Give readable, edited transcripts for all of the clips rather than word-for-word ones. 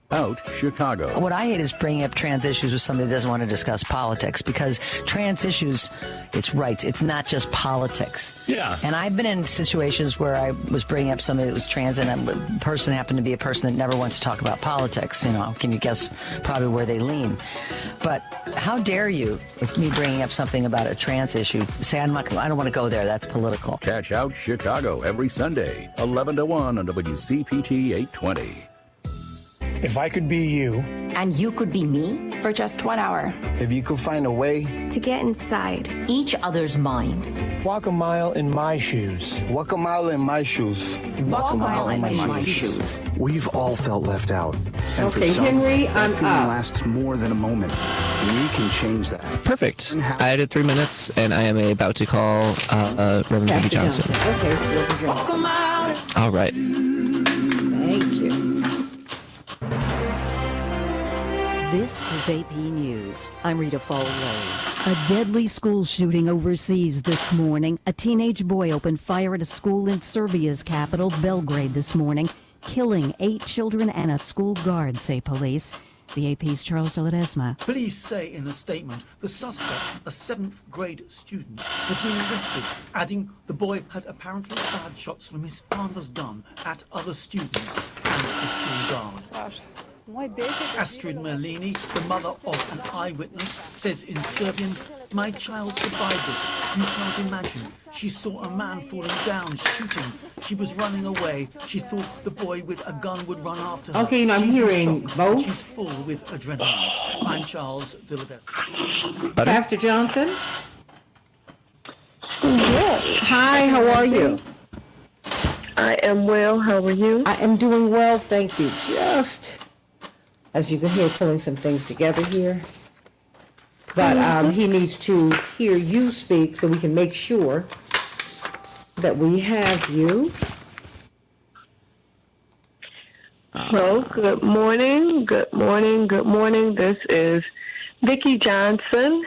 Out Chicago. What I hate is bringing up trans issues with somebody who doesn't want to discuss politics, because trans issues, it's rights. It's not just politics. Yeah. And I've been in situations where I was bringing up somebody that was trans, and the person happened to be a person that never wants to talk about politics. You know, can you guess probably where they lean? But how dare you, with me bringing up something about a trans issue, say I don't want to go there. That's political. Catch Out Chicago every Sunday, 11 to 1 on WCPT 820. If I could be you, and you could be me, for just 1 hour. If you could find a way To get inside each other's mind. walk a mile in my shoes. walk a mile in my shoes. Walk a mile in my shoes. We've all felt left out. And Okay, for some, Henry, that I'm feeling up. lasts more than a moment. We can change that. Perfect. I added 3 minutes, and I am about to call Reverend Vicky Johnson. Okay, Reverend Johnson. All right. Thank you. This is AP News. I'm Rita Foley. A deadly school shooting overseas this morning. A teenage boy opened fire at a school in Serbia's capital, Belgrade, this morning, killing 8 children and a school guard, say police. The AP's Charles de Ledesma. Police say in a statement the suspect, a 7th grade student, has been arrested, adding the boy had apparently fired shots from his father's gun at other students and the school guard. Astrid Merlini, the mother of an eyewitness, says in Serbian, "My child survived this. You can't imagine. She saw a man falling down, shooting. She was running away. She thought the boy with a gun would run after her. Okay, and I'm She's in hearing shock, both. but she's full with adrenaline." I'm Charles Dilladesma. Pastor Johnson? Hi, how are you? I am well. How are you? I am doing well, thank you. Just, as you can hear, pulling some things together here. But he needs to hear you speak so we can make sure that we have you. So, good morning, good morning, good morning. This is Vicki Johnson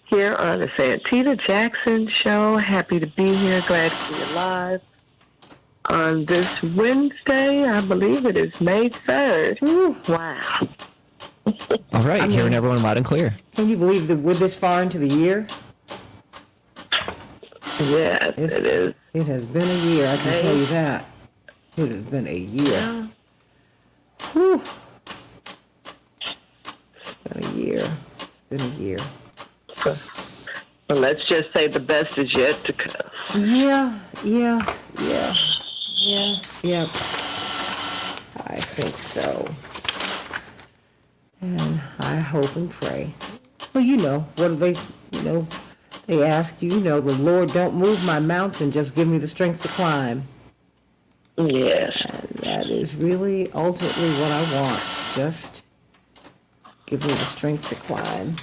here on the Santita Jackson Show. Happy to be here. Glad to be alive on this Wednesday. I believe it is May 3rd. Ooh, wow. All right, hearing everyone loud and clear. Can you believe that we're this far into the year? Yes, it is. It has been a year, I can tell you that. It has been a year. Yeah. Whew. It's been a year. It's been a year. Well, let's just say the best is yet to come. Yeah. I think so. And I hope and pray. Well, what do they ask you, the Lord, don't move my mountain, just give me the strength to climb. Yes. And that is really ultimately what I want. Just give me the strength to climb.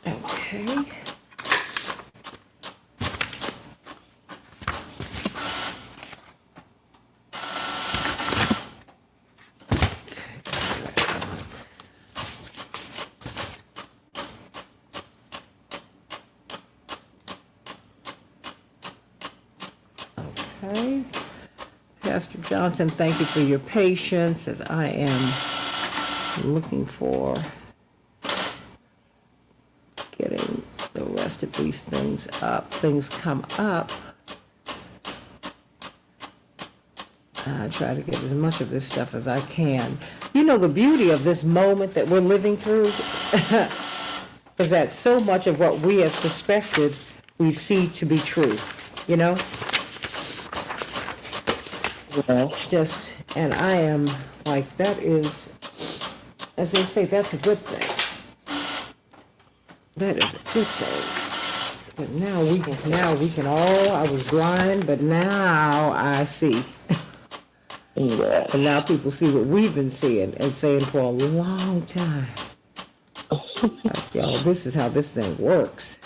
Okay. Okay. Pastor Johnson, thank you for your patience as I am looking for getting the rest of these things up. Things come up. I try to get as much of this stuff as I can. The beauty of this moment that we're living through is that so much of what we have suspected we see to be true, Yeah. and I am like, that is, as they say, that's a good thing. That is a good thing. But now we can all, I was blind, but now I see. Yeah. And now people see what we've been seeing and saying for a long time. Like, this is how this thing works.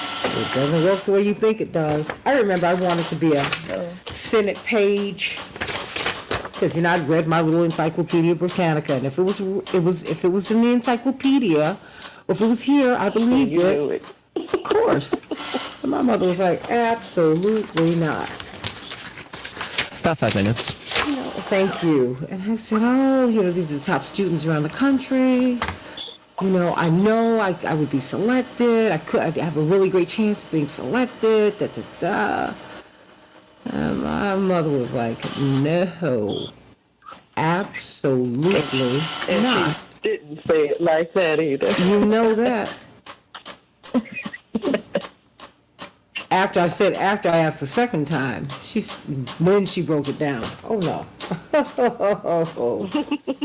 It doesn't work the way you think it does. I remember I wanted to be a Senate page because I'd read my little Encyclopedia Britannica, and if it was in the encyclopedia, or if it was here, I believed You it. knew it. Of course. And my mother was like, absolutely not. About 5 minutes. Thank you. And I said, oh, these are the top students around the country. I know I would be selected. I'd have a really great chance of being selected. Da, da, da. And my mother was like, no, absolutely and not. She didn't say it like that either. You know that. After I asked the second time, then she broke it down. Oh no.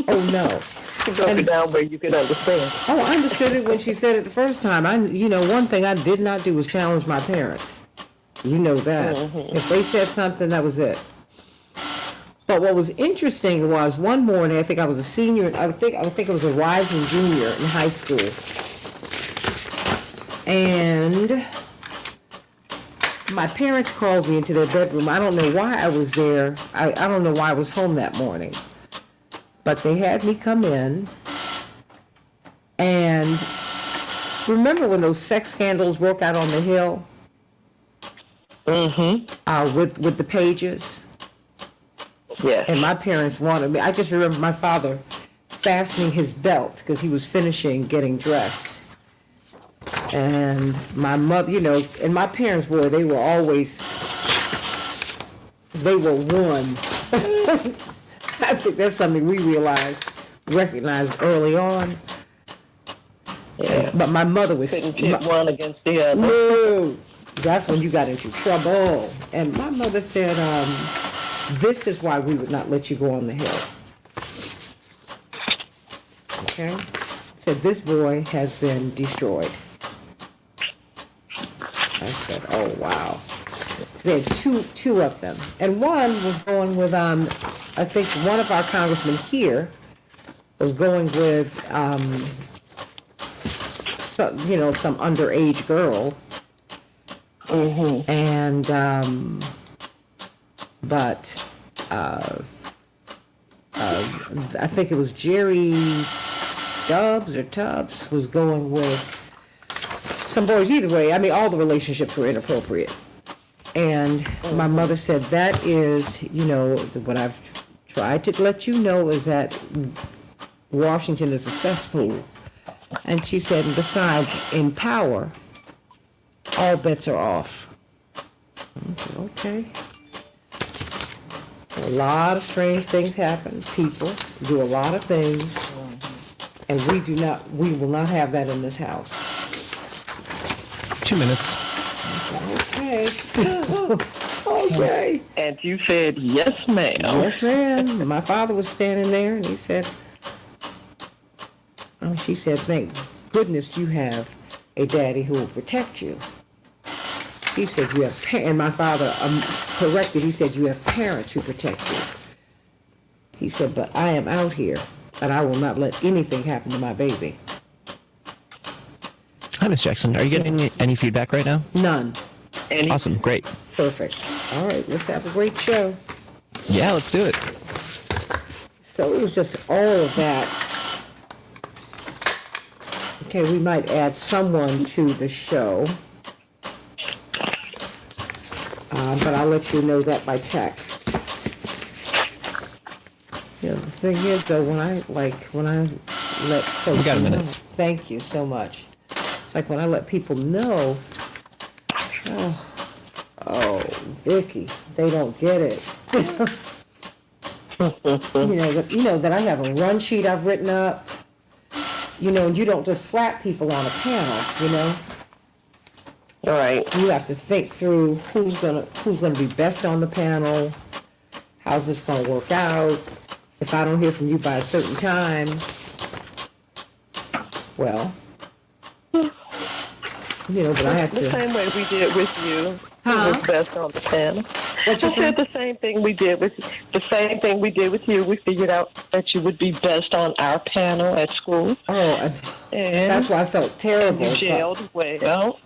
Oh no. She broke it down where you could understand. Oh, I understood it when she said it the first time. One thing I did not do was challenge my parents. You know that. Mm-hmm. If they said something, that was it. But what was interesting was one morning, I think I was a senior, I think I was a rising junior in high school. And my parents called me into their bedroom. I don't know why I was there. I don't know why I was home that morning. But they had me come in. And remember when those sex scandals broke out on the Hill? Mm-hmm. With the pages? Yes. And my parents wanted me. I just remember my father fastening his belt because he was finishing getting dressed. And my mother, and my parents they were always, they were one. I think that's something we recognized early on. Yeah. But my mother was... Couldn't pit one against the other. No. That's when you got into trouble. And my mother said, this is why we would not let you go on the Hill. Okay? Said, this boy has been destroyed. I said, oh, wow. They had two of them. And one was going with, I think one of our congressmen here was going with, some underage girl. Mm-hmm. And, I think it was Jerry Tubbs was going with some boys. Either way, all the relationships were inappropriate. And my mother said, that is, what I've tried to let you know is that Washington is a cesspool. And she said, and besides, in power, all bets are off. Okay. A lot of strange things happen. People do a lot of things. And we will not have that in this house. 2 minutes. Okay. Okay. And you said, yes, ma'am. Yes, ma'am. My father was standing there, and he said, she said, thank goodness you have a daddy who will protect you. He said, you have and my father corrected, he said, you have parents who protect you. He said, but I am out here, and I will not let anything happen to my baby. Hi, Ms. Jackson. Are you getting any feedback right now? None. Awesome. Great. Perfect. All right, let's have a great show. Yeah, let's do it. So it was just all of that. Okay, we might add someone to the show. But I'll let you know that by text. The thing is, though, when I let folks We got a minute. know, thank you so much. It's like when I let people know, Vicky, they don't get it. that I have a run sheet I've written up. And you don't just slap people on a panel, All right. You have to think through who's gonna be best on the panel, how's this gonna work out. If I don't hear from you by a certain time, well, but I have to. The same way we did with you. Who was best on the panel? I said the same thing we did with you. We figured out that you would be best on our panel at school. Oh, and that's why I felt terrible. You gelled well.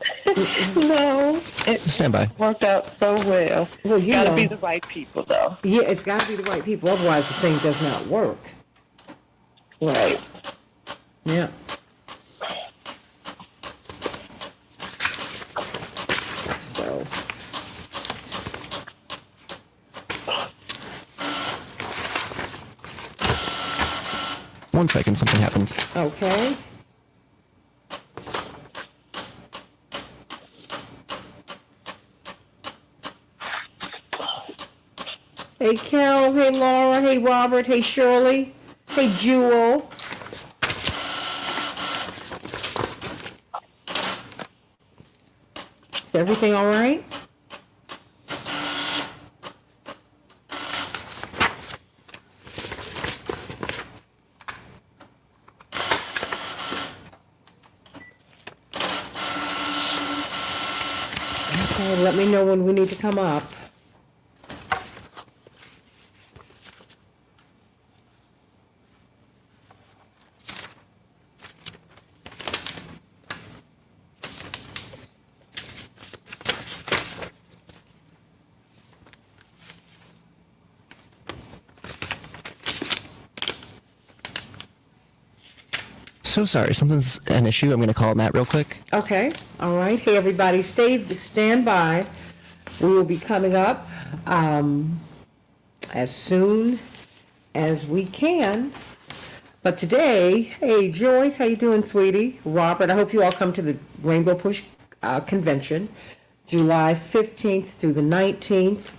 No, it Stand by. worked out so well. Well, Got to be the right people, though. Yeah, it's got to be the right people. Otherwise, the thing does not work. Right. Yeah. So. 1 second, something happened. Okay. Hey, Carol. Hey, Laura. Hey, Robert. Hey, Shirley. Hey, Jewel. Is everything all right? Okay, let me know when we need to come up. So sorry, something's an issue. I'm going to call Matt real quick. Okay, all right. Hey, everybody, stand by. We will be coming up as soon as we can. But today, hey, Joyce, how you doing, sweetie? Robert, I hope you all come to the Rainbow Push Convention, July 15th through the 19th.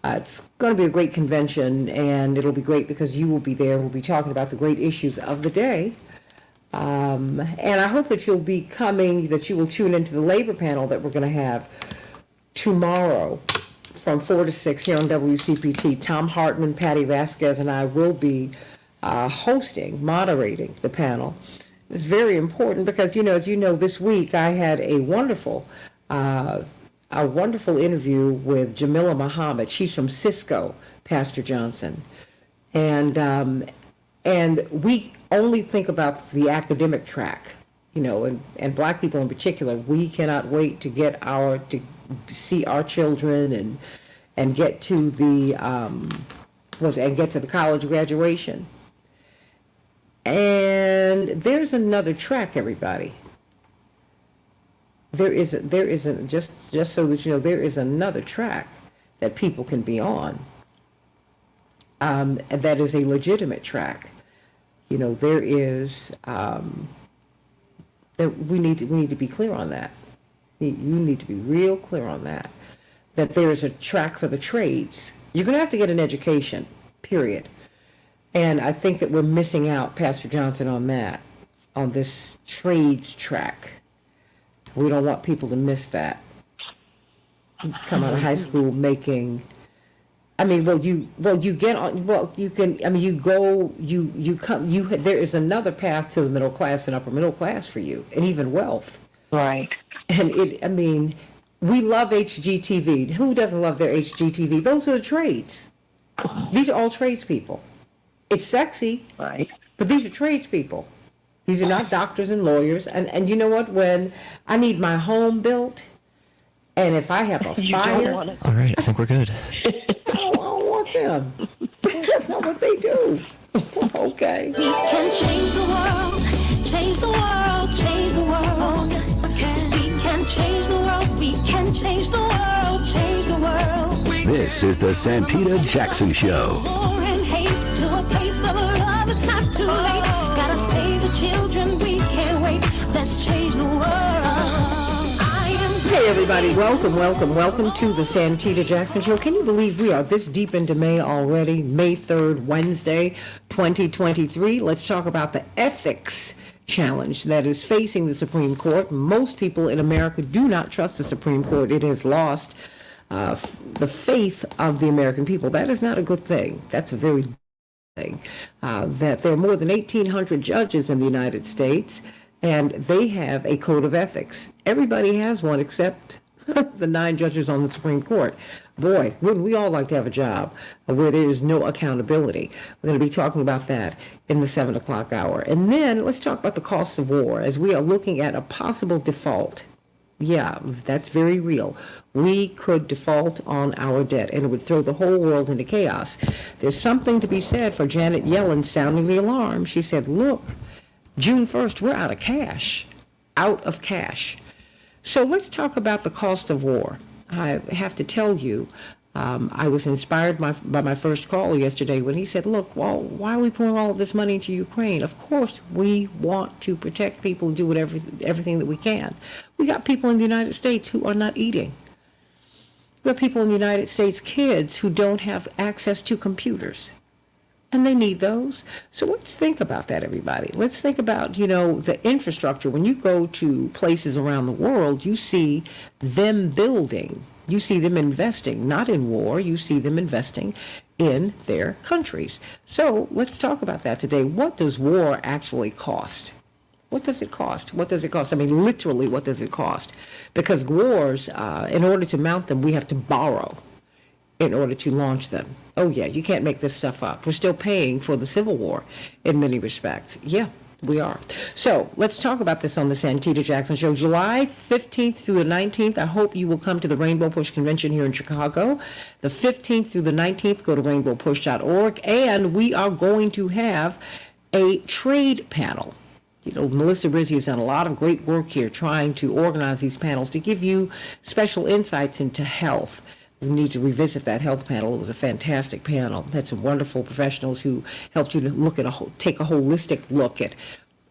It's going to be a great convention, and it'll be great because you will be there. We'll be talking about the great issues of the day. And I hope that you'll be coming, that you will tune into the labor panel that we're going to have tomorrow from 4 to 6 here on WCPT. Tom Hartman, Patty Vasquez, and I will be moderating the panel. It's very important because, as you know, this week I had a wonderful interview with Jamila Muhammad. She's from Cisco, Pastor Johnson. And we only think about the academic track, and black people in particular. We cannot wait to get to see our children and get to the college graduation. And there's another track, everybody. There is just so that you know, there is another track that people can be on. And that is a legitimate track. There is we need to be clear on that. You need to be real clear on that. That there is a track for the trades. You're going to have to get an education, period. And I think that we're missing out, Pastor Johnson, on that, on this trades track. We don't want people to miss that. Come out of high school making, there is another path to the middle class and upper middle class for you, and even wealth. Right. And we love HGTV. Who doesn't love their HGTV? Those are the trades. These are all tradespeople. It's sexy, right? But these are tradespeople. These are not doctors and lawyers. And you know what? When I need my home built, and if I have a fire, all right, I think we're good. I don't want them. That's not what they do. Okay. We can change the world, change the world, change the world. Yes, we can. We can change the world. We can change the world, change the world. This is the Santita Jackson Show. War and hate to a place of love. It's not too late. Gotta save the children. We can't wait. Let's change the world. Hey everybody, welcome to the Santita Jackson Show. Can you believe we are this deep into May already? May 3rd, Wednesday, 2023. Let's talk about the ethics challenge that is facing the Supreme Court. Most people in America do not trust the Supreme Court. It has lost the faith of the American people. That is not a good thing. That's a very good thing. That there are more than 1,800 judges in the United States, and they have a code of ethics. Everybody has one except the 9 judges on the Supreme Court. Boy, wouldn't we all like to have a job where there is no accountability. We're going to be talking about that in the 7 o'clock hour. And then let's talk about the costs of war as we are looking at a possible default. Yeah, that's very real. We could default on our debt, and it would throw the whole world into chaos. There's something to be said for Janet Yellen sounding the alarm. She said, look, June 1st, we're out of cash. So let's talk about the cost of war. I have to tell you, I was inspired by my first caller yesterday when he said, look, well, why are we pouring all of this money into Ukraine? Of course, we want to protect people and do everything that we can. We got people in the United States who are not eating. We have people in the United States, kids who don't have access to computers. And they need those. So let's think about that, everybody. Let's think about, the infrastructure. When you go to places around the world, you see them building. You see them investing, not in war. You see them investing in their countries. So let's talk about that today. What does war actually cost? What does it cost? What does it cost? I mean, literally, what does it cost? Because wars, in order to mount them, we have to borrow in order to launch them. Oh, yeah, you can't make this stuff up. We're still paying for the Civil War in many respects. Yeah, we are. So let's talk about this on the Santita Jackson Show. July 15th through the 19th, I hope you will come to the Rainbow Push Convention here in Chicago. The 15th through the 19th, go to rainbowpush.org. And we are going to have a trade panel. Melissa Rizzi has done a lot of great work here trying to organize these panels to give you special insights into health. We need to revisit that health panel. It was a fantastic panel. Had some wonderful professionals who helped you to take a holistic look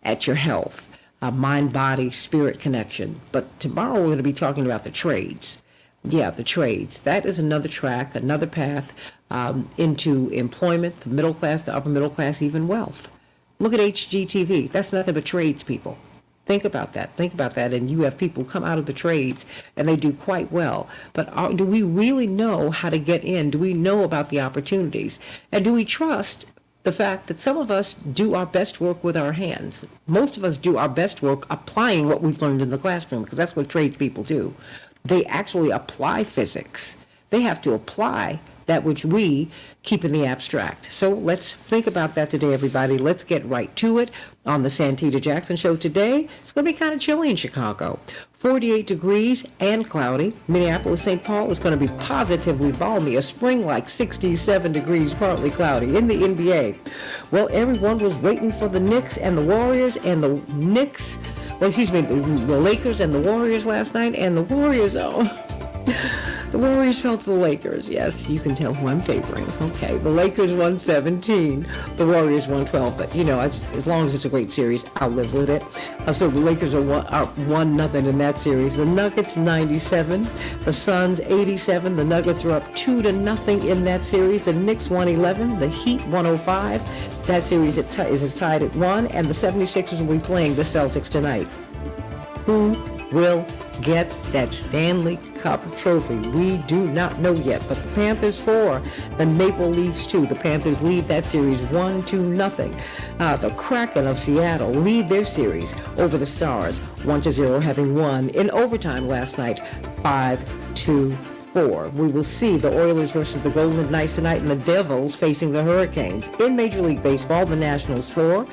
at your health, mind, body, spirit connection. But tomorrow we're going to be talking about the trades. Yeah, the trades. That is another track, another path into employment, the middle class, the upper middle class, even wealth. Look at HGTV. That's nothing but tradespeople. Think about that. And you have people come out of the trades and they do quite well. But do we really know how to get in? Do we know about the opportunities? And do we trust the fact that some of us do our best work with our hands? Most of us do our best work applying what we've learned in the classroom, because that's what tradespeople do. They actually apply physics. They have to apply that which we keep in the abstract. So let's think about that today, everybody. Let's get right to it on the Santita Jackson Show today. It's going to be kind of chilly in Chicago. 48 degrees and cloudy. Minneapolis, St. Paul is going to be positively balmy. A spring-like 67 degrees, partly cloudy. In the NBA, well, everyone was waiting for the Knicks and the Warriors, and the Lakers and the Warriors last night, and the Warriors, the Warriors fell to the Lakers. Yes, you can tell who I'm favoring. Okay, the Lakers won 17, the Warriors won 12. But as long as it's a great series, I'll live with it. So the Lakers are 1-0 in that series. The Nuggets 97, the Suns 87. The Nuggets are up 2-0 in that series. The Knicks 111, the Heat 105. That series is tied at 1, and the 76ers will be playing the Celtics tonight. Who will get that Stanley Cup trophy? We do not know yet, but the Panthers 4, the Maple Leafs 2. The Panthers lead that series 1-0. The Kraken of Seattle lead their series over the Stars 1-0, having won in overtime last night 5-4. We will see the Oilers versus the Golden Knights tonight, and the Devils facing the Hurricanes. In Major League Baseball, the Nationals 4,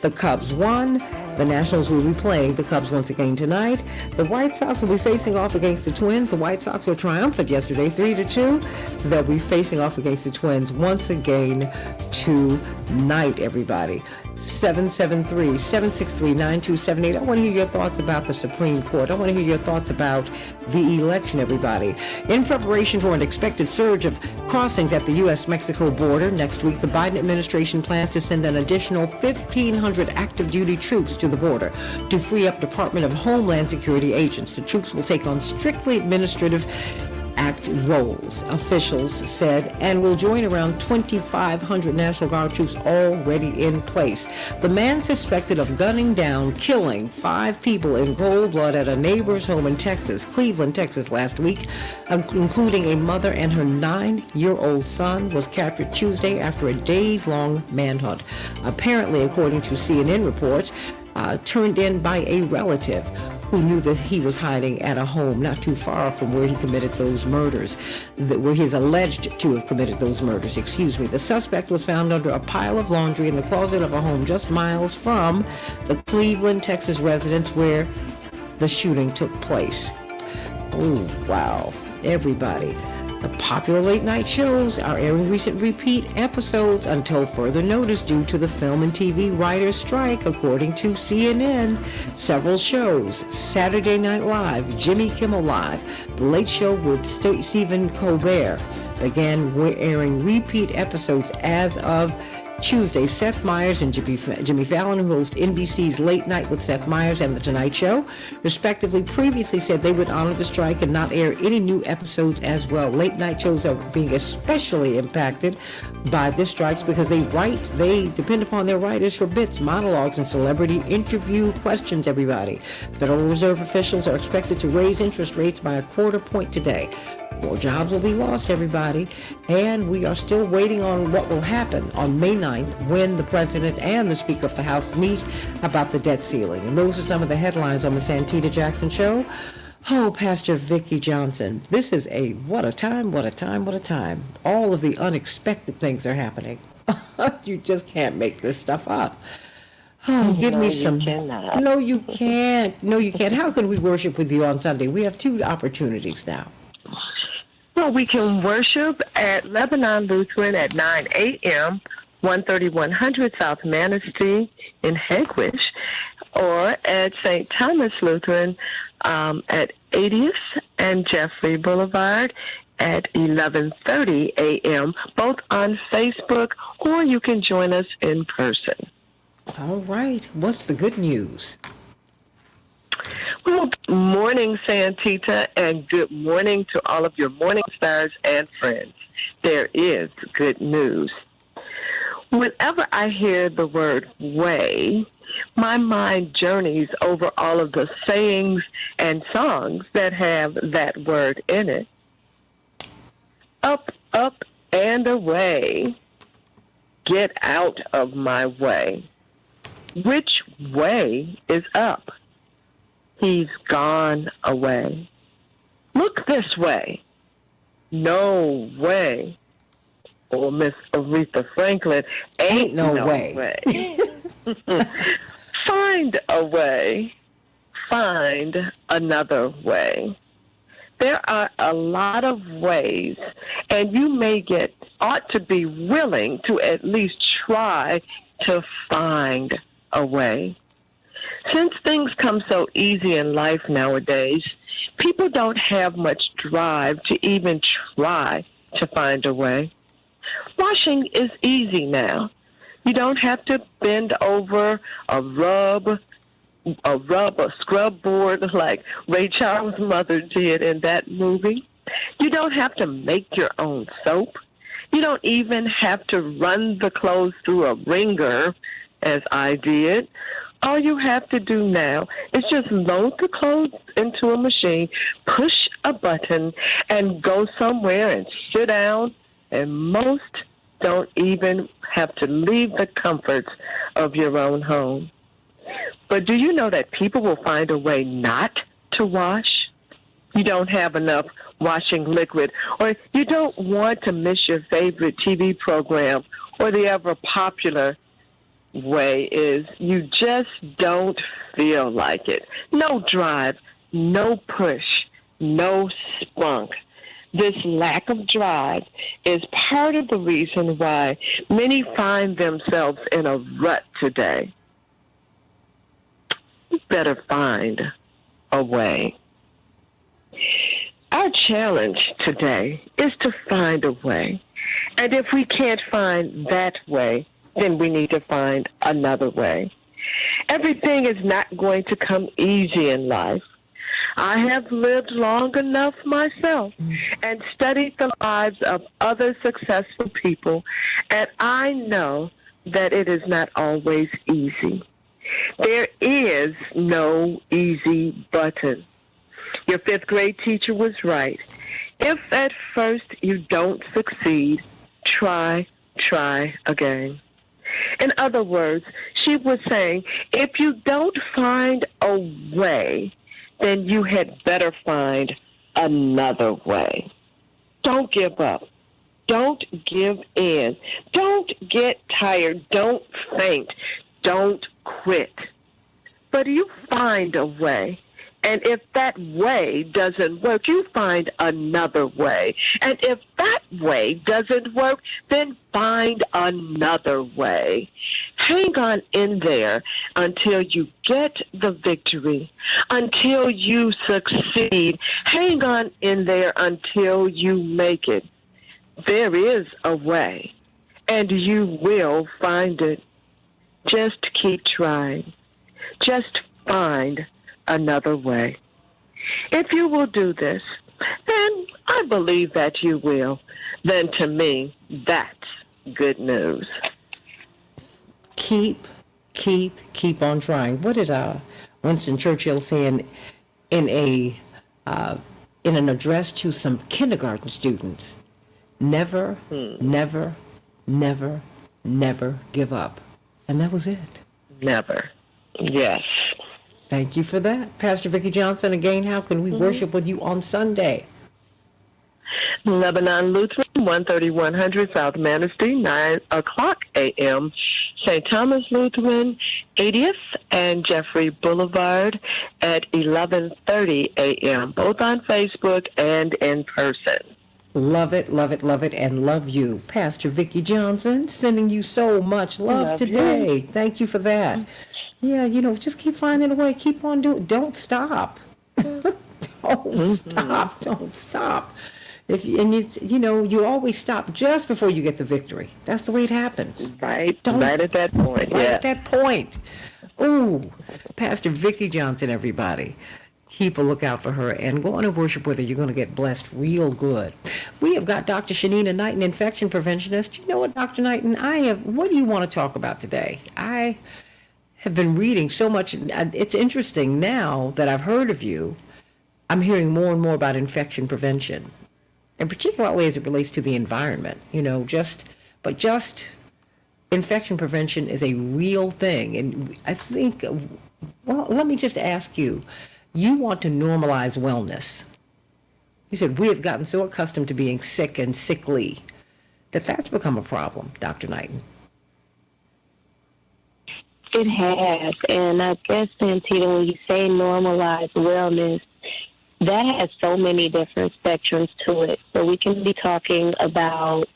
the Cubs 1. The Nationals will be playing the Cubs once again tonight. The White Sox will be facing off against the Twins. The White Sox were triumphant yesterday, 3-2. They'll be facing off against the Twins once again tonight, everybody. 773-763-9278. I want to hear your thoughts about the Supreme Court. I want to hear your thoughts about the election, everybody. In preparation for an expected surge of crossings at the U.S.-Mexico border next week, the Biden administration plans to send an additional 1,500 active duty troops to the border to free up Department of Homeland Security agents. The troops will take on strictly administrative act roles, officials said, and will join around 2,500 National Guard troops already in place. The man suspected of gunning down, killing 5 people in cold blood at a neighbor's home in Texas, Cleveland, Texas, last week, including a mother and her 9-year-old son, was captured Tuesday after a days-long manhunt. Apparently, according to CNN reports, turned in by a relative who knew that he was hiding at a home not too far from where he committed those murders, where he is alleged to have committed those murders, The suspect was found under a pile of laundry in the closet of a home just miles from the Cleveland, Texas residence where the shooting took place. Oh, wow. Everybody. The popular late-night shows are airing recent repeat episodes until further notice due to the film and TV writers' strike, according to CNN. Several shows: Saturday Night Live, Jimmy Kimmel Live, The Late Show with Stephen Colbert, Again, we're airing repeat episodes as of Tuesday. Seth Meyers and Jimmy Fallon, who host NBC's Late Night with Seth Meyers and The Tonight Show, respectively, previously said they would honor the strike and not air any new episodes as well. Late night shows are being especially impacted by the strikes because they depend upon their writers for bits, monologues, and celebrity interview questions, everybody. Federal Reserve officials are expected to raise interest rates by a quarter point today. More jobs will be lost, everybody, and we are still waiting on what will happen on May 9th when the President and the Speaker of the House meet about the debt ceiling. And those are some of the headlines on the Santita Jackson Show. Oh, Pastor Vicki Johnson, this is what a time, what a time, what a time. All of the unexpected things are happening. You just can't make this stuff up. Oh, give me some. No, you can't. No, you can't. How can we worship with you on Sunday? We have two opportunities now. Well, we can worship at Lebanon Lutheran at 9 a.m., 13100 South Manistee in Hegewisch, or at St. Thomas Lutheran at 80th and Jeffrey Boulevard at 11:30 a.m., both on Facebook, or you can join us in person. All right. What's the good news? Well, good morning, Santita, and good morning to all of your morning stars and friends. There is good news. Whenever I hear the word way, my mind journeys over all of the sayings and songs that have that word in it. Up, up, and away. Get out of my way. Which way is up? He's gone away. Look this way. No way. Or Miss Aretha Franklin, ain't no way. Find a way. Find another way. There are a lot of ways, and you ought to be willing to at least try to find a way. Since things come so easy in life nowadays, people don't have much drive to even try to find a way. Washing is easy now. You don't have to bend over a scrub board like Ray Charles' mother did in that movie. You don't have to make your own soap. You don't even have to run the clothes through a wringer, as I did. All you have to do now is just load the clothes into a machine, push a button, and go somewhere and sit down. And most don't even have to leave the comforts of your own home. But do you know that people will find a way not to wash? You don't have enough washing liquid, or you don't want to miss your favorite TV program, or the ever popular way is you just don't feel like it. No drive, no push, no spunk. This lack of drive is part of the reason why many find themselves in a rut today. You better find a way. Our challenge today is to find a way. And if we can't find that way, then we need to find another way. Everything is not going to come easy in life. I have lived long enough myself and studied the lives of other successful people, and I know that it is not always easy. There is no easy button. Your fifth grade teacher was right. If at first you don't succeed, try again. In other words, she was saying, if you don't find a way, then you had better find another way. Don't give up. Don't give in. Don't get tired. Don't faint. Don't quit. But you find a way. And if that way doesn't work, you find another way. And if that way doesn't work, then find another way. Hang on in there until you get the victory, until you succeed. Hang on in there until you make it. there is a way, and you will find it. Just keep trying. Just find another way. If you will do this, and I believe that you will, then to me, that's good news. Keep on trying. What did Winston Churchill say in an address to some kindergarten students? Never, never, never, never give up. And that was it. Never. Yes. Thank you for that. Pastor Vicki Johnson, again, how can we worship with you on Sunday? Lebanon Lutheran, 13100 South Manistee, 9 o'clock a.m. St. Thomas Lutheran, 80th and Jeffrey Boulevard at 11:30 a.m., both on Facebook and in person. Love it, love it, love it, and love you. Pastor Vicki Johnson, sending you so much love today. You. Thank you for that. Yeah, just keep finding a way. Keep on doing. Don't stop. Don't stop. You always stop just before you get the victory. That's the way it happens. Right at that point. Right at that point. Ooh, Pastor Vicki Johnson, everybody. Keep a lookout for her and go on and worship with her. You're going to get blessed real good. We have got Dr. Shanina Knighton, infection preventionist. You know what, Dr. Knighton, what do you want to talk about today? I have been reading so much. It's interesting now that I've heard of you. I'm hearing more and more about infection prevention, and particularly as it relates to the environment. Just infection prevention is a real thing. And I think, let me just ask you. You want to normalize wellness. You said we have gotten so accustomed to being sick and sickly that's become a problem, Dr. Knighton. It has, and I guess, Santita, when you say normalize wellness, that has so many different spectrums to it. So we can be talking about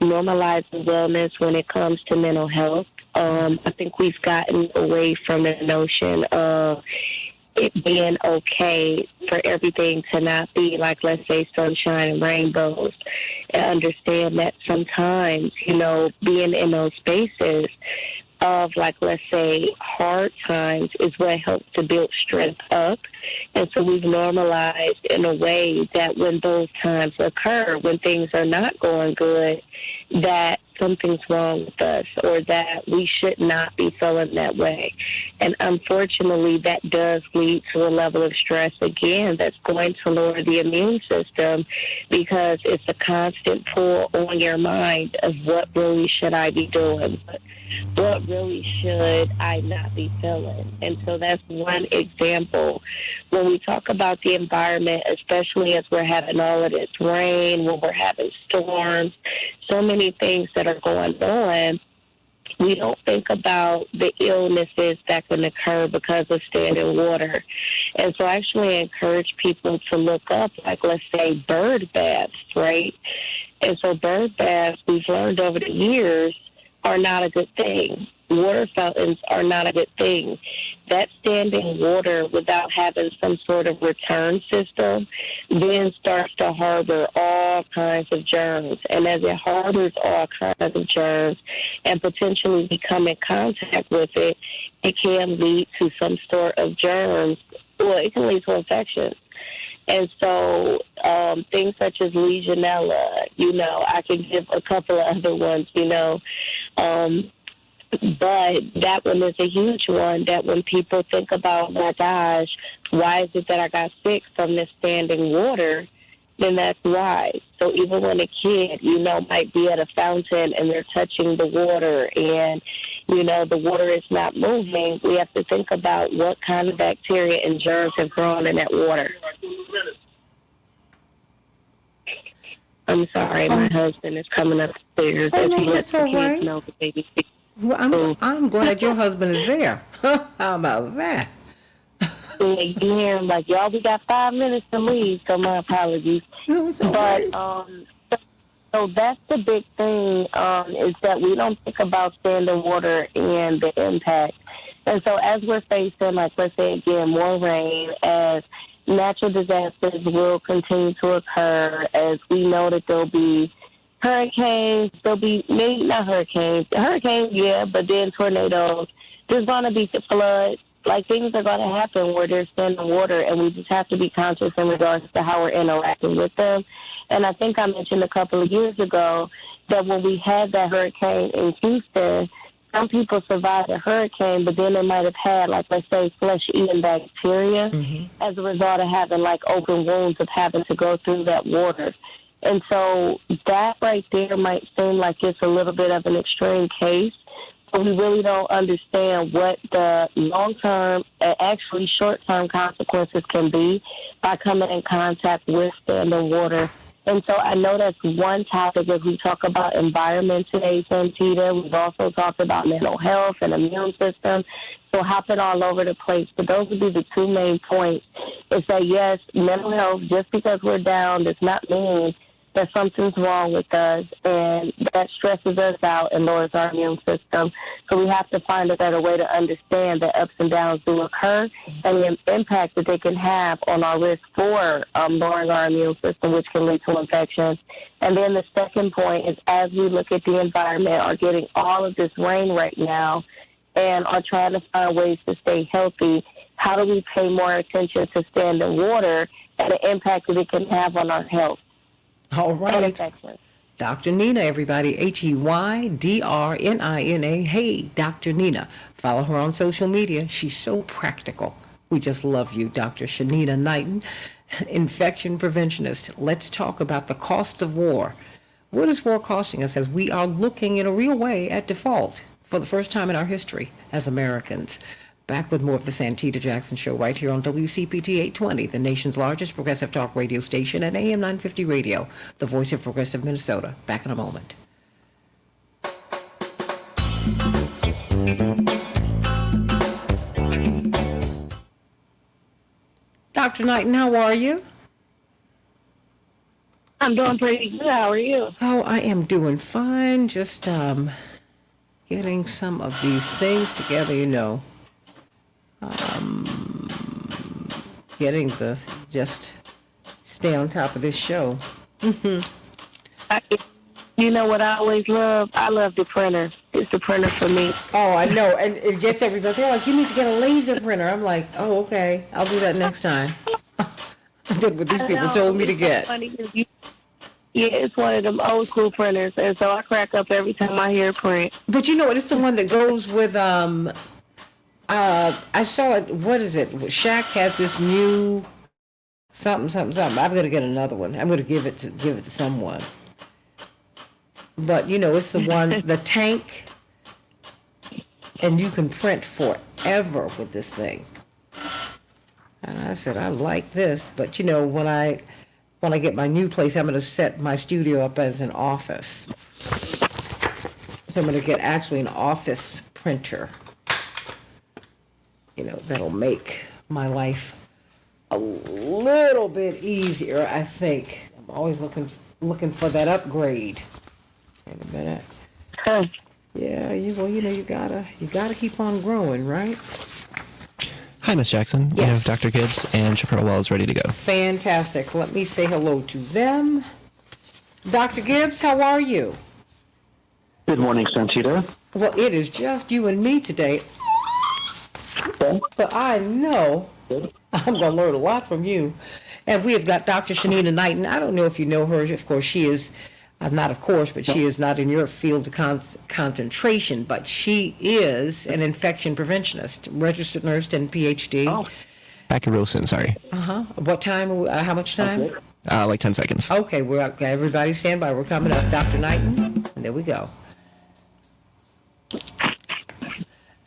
normalizing wellness when it comes to mental health. I think we've gotten away from the notion of it being okay for everything to not be like, let's say, sunshine and rainbows, and understand that sometimes, being in those spaces of, like, let's say, hard times is what helps to build strength up. And so we've normalized in a way that when those times occur, when things are not going good, that something's wrong with us or that we should not be feeling that way. And unfortunately, that does lead to a level of stress, again, that's going to lower the immune system because it's a constant pull on your mind of what really should I be doing, what really should I not be feeling. And so that's one example. When we talk about the environment, especially as we're having all of this rain, when we're having storms, so many things that are going on, we don't think about the illnesses that can occur because of standing water. And so I actually encourage people to look up, like, let's say, bird baths, right? And so bird baths, we've learned over the years, are not a good thing. Water fountains are not a good thing. That standing water without having some sort of return system then starts to harbor all kinds of germs. And as it harbors all kinds of germs and potentially become in contact with it, it can lead to some sort of germs. Well, it can lead to infections. And so things such as Legionella, I can give a couple of other ones, but that one is a huge one that when people think about, my gosh, why is it that I got sick from this standing water, then that's why. So even when a kid, might be at a fountain and they're touching the water and, the water is not moving, we have to think about what kind of bacteria and germs have grown in that water. I'm sorry, my husband is coming upstairs as he lets the kids know the baby. Well, I'm glad your husband is there. How about that? You hear him like, y'all, we got 5 minutes to leave, so my apologies. No, it's all right. So that's the big thing, is that we don't think about standing water and the impact. And so as we're facing, like, let's say again, more rain, as natural disasters will continue to occur, as we know that there'll be hurricanes, there'll be, maybe not hurricanes, yeah, but then tornadoes. There's going to be floods. Like, things are going to happen where there's standing water, and we just have to be conscious in regards to how we're interacting with them. And I think I mentioned a couple of years ago that when we had that hurricane in Houston, some people survived a hurricane, but then they might have had, like, let's say, flesh-eating bacteria as a result of having, like, open wounds of having to go through that water. And so that right there might seem like it's a little bit of an extreme case, but we really don't understand what the long-term and actually short-term consequences can be by coming in contact with standing water. And so I know that's one topic as we talk about environment today, Santita. We've also talked about mental health and immune system. So hopping all over the place. But those would be the two main points. Is that, yes, mental health, just because we're down, does not mean that something's wrong with us, and that stresses us out and lowers our immune system. So we have to find a better way to understand that ups and downs do occur and the impact that they can have on our risk for lowering our immune system, which can lead to infections. And then the second point is, as we look at the environment, are getting all of this rain right now and are trying to find ways to stay healthy, how do we pay more attention to standing water and the impact that it can have on our health? All right. Dr. Nina, everybody. Heydrnina. Hey, Dr. Nina. Follow her on social media. She's so practical. We just love you, Dr. Shanita Knighton, infection preventionist. Let's talk about the cost of war. What is war costing us, as we are looking in a real way at default for the first time in our history as Americans? Back with more of the Santita Jackson Show right here on WCPT 820, the nation's largest progressive talk radio station, and AM 950 Radio, the voice of progressive Minnesota. Back in a moment. Dr. Knighton, how are you? I'm doing pretty good. How are you? Oh, I am doing fine. Just getting some of these things together, you know. Getting the, just stay on top of this show. You know what I always love? I love the printer. It's the printer for me. Oh, I know. And it gets everybody. They're like, you need to get a laser printer. I'm like, oh, okay. I'll do that next time. I did what these people told me to get. Yeah, it's one of them old school printers. And so I crack up every time I hear it print. But you know what? It's the one that goes with, I saw it, what is it? Shaq has this new something. I'm going to get another one. I'm going to give it to someone. But, you know, it's the one, the tank, and you can print forever with this thing. And I said, I like this. But, you know, when I get my new place, I'm going to set my studio up as an office. So I'm going to get actually an office printer. You know, that'll make my life a little bit easier, I think. I'm always looking for that upgrade. Wait a minute. Yeah, you gotta keep on growing, right? Hi, Miss Jackson. Yes. We have Dr. Gibbs and Chappelle Wells ready to go. Fantastic. Let me say hello to them. Dr. Gibbs, how are you? Good morning, Santita. Well, it is just you and me today. But I know I'm going to learn a lot from you. And we have got Dr. Shanita Knighton. I don't know if you know her. Of course, she is, not of course, but she is not in your field of concentration, but she is an infection preventionist, registered nurse and PhD. Oh. Back real soon, sorry. What time, how much time? Like 10 seconds. Okay, everybody stand by. We're coming up. Dr. Knighton, and there we go.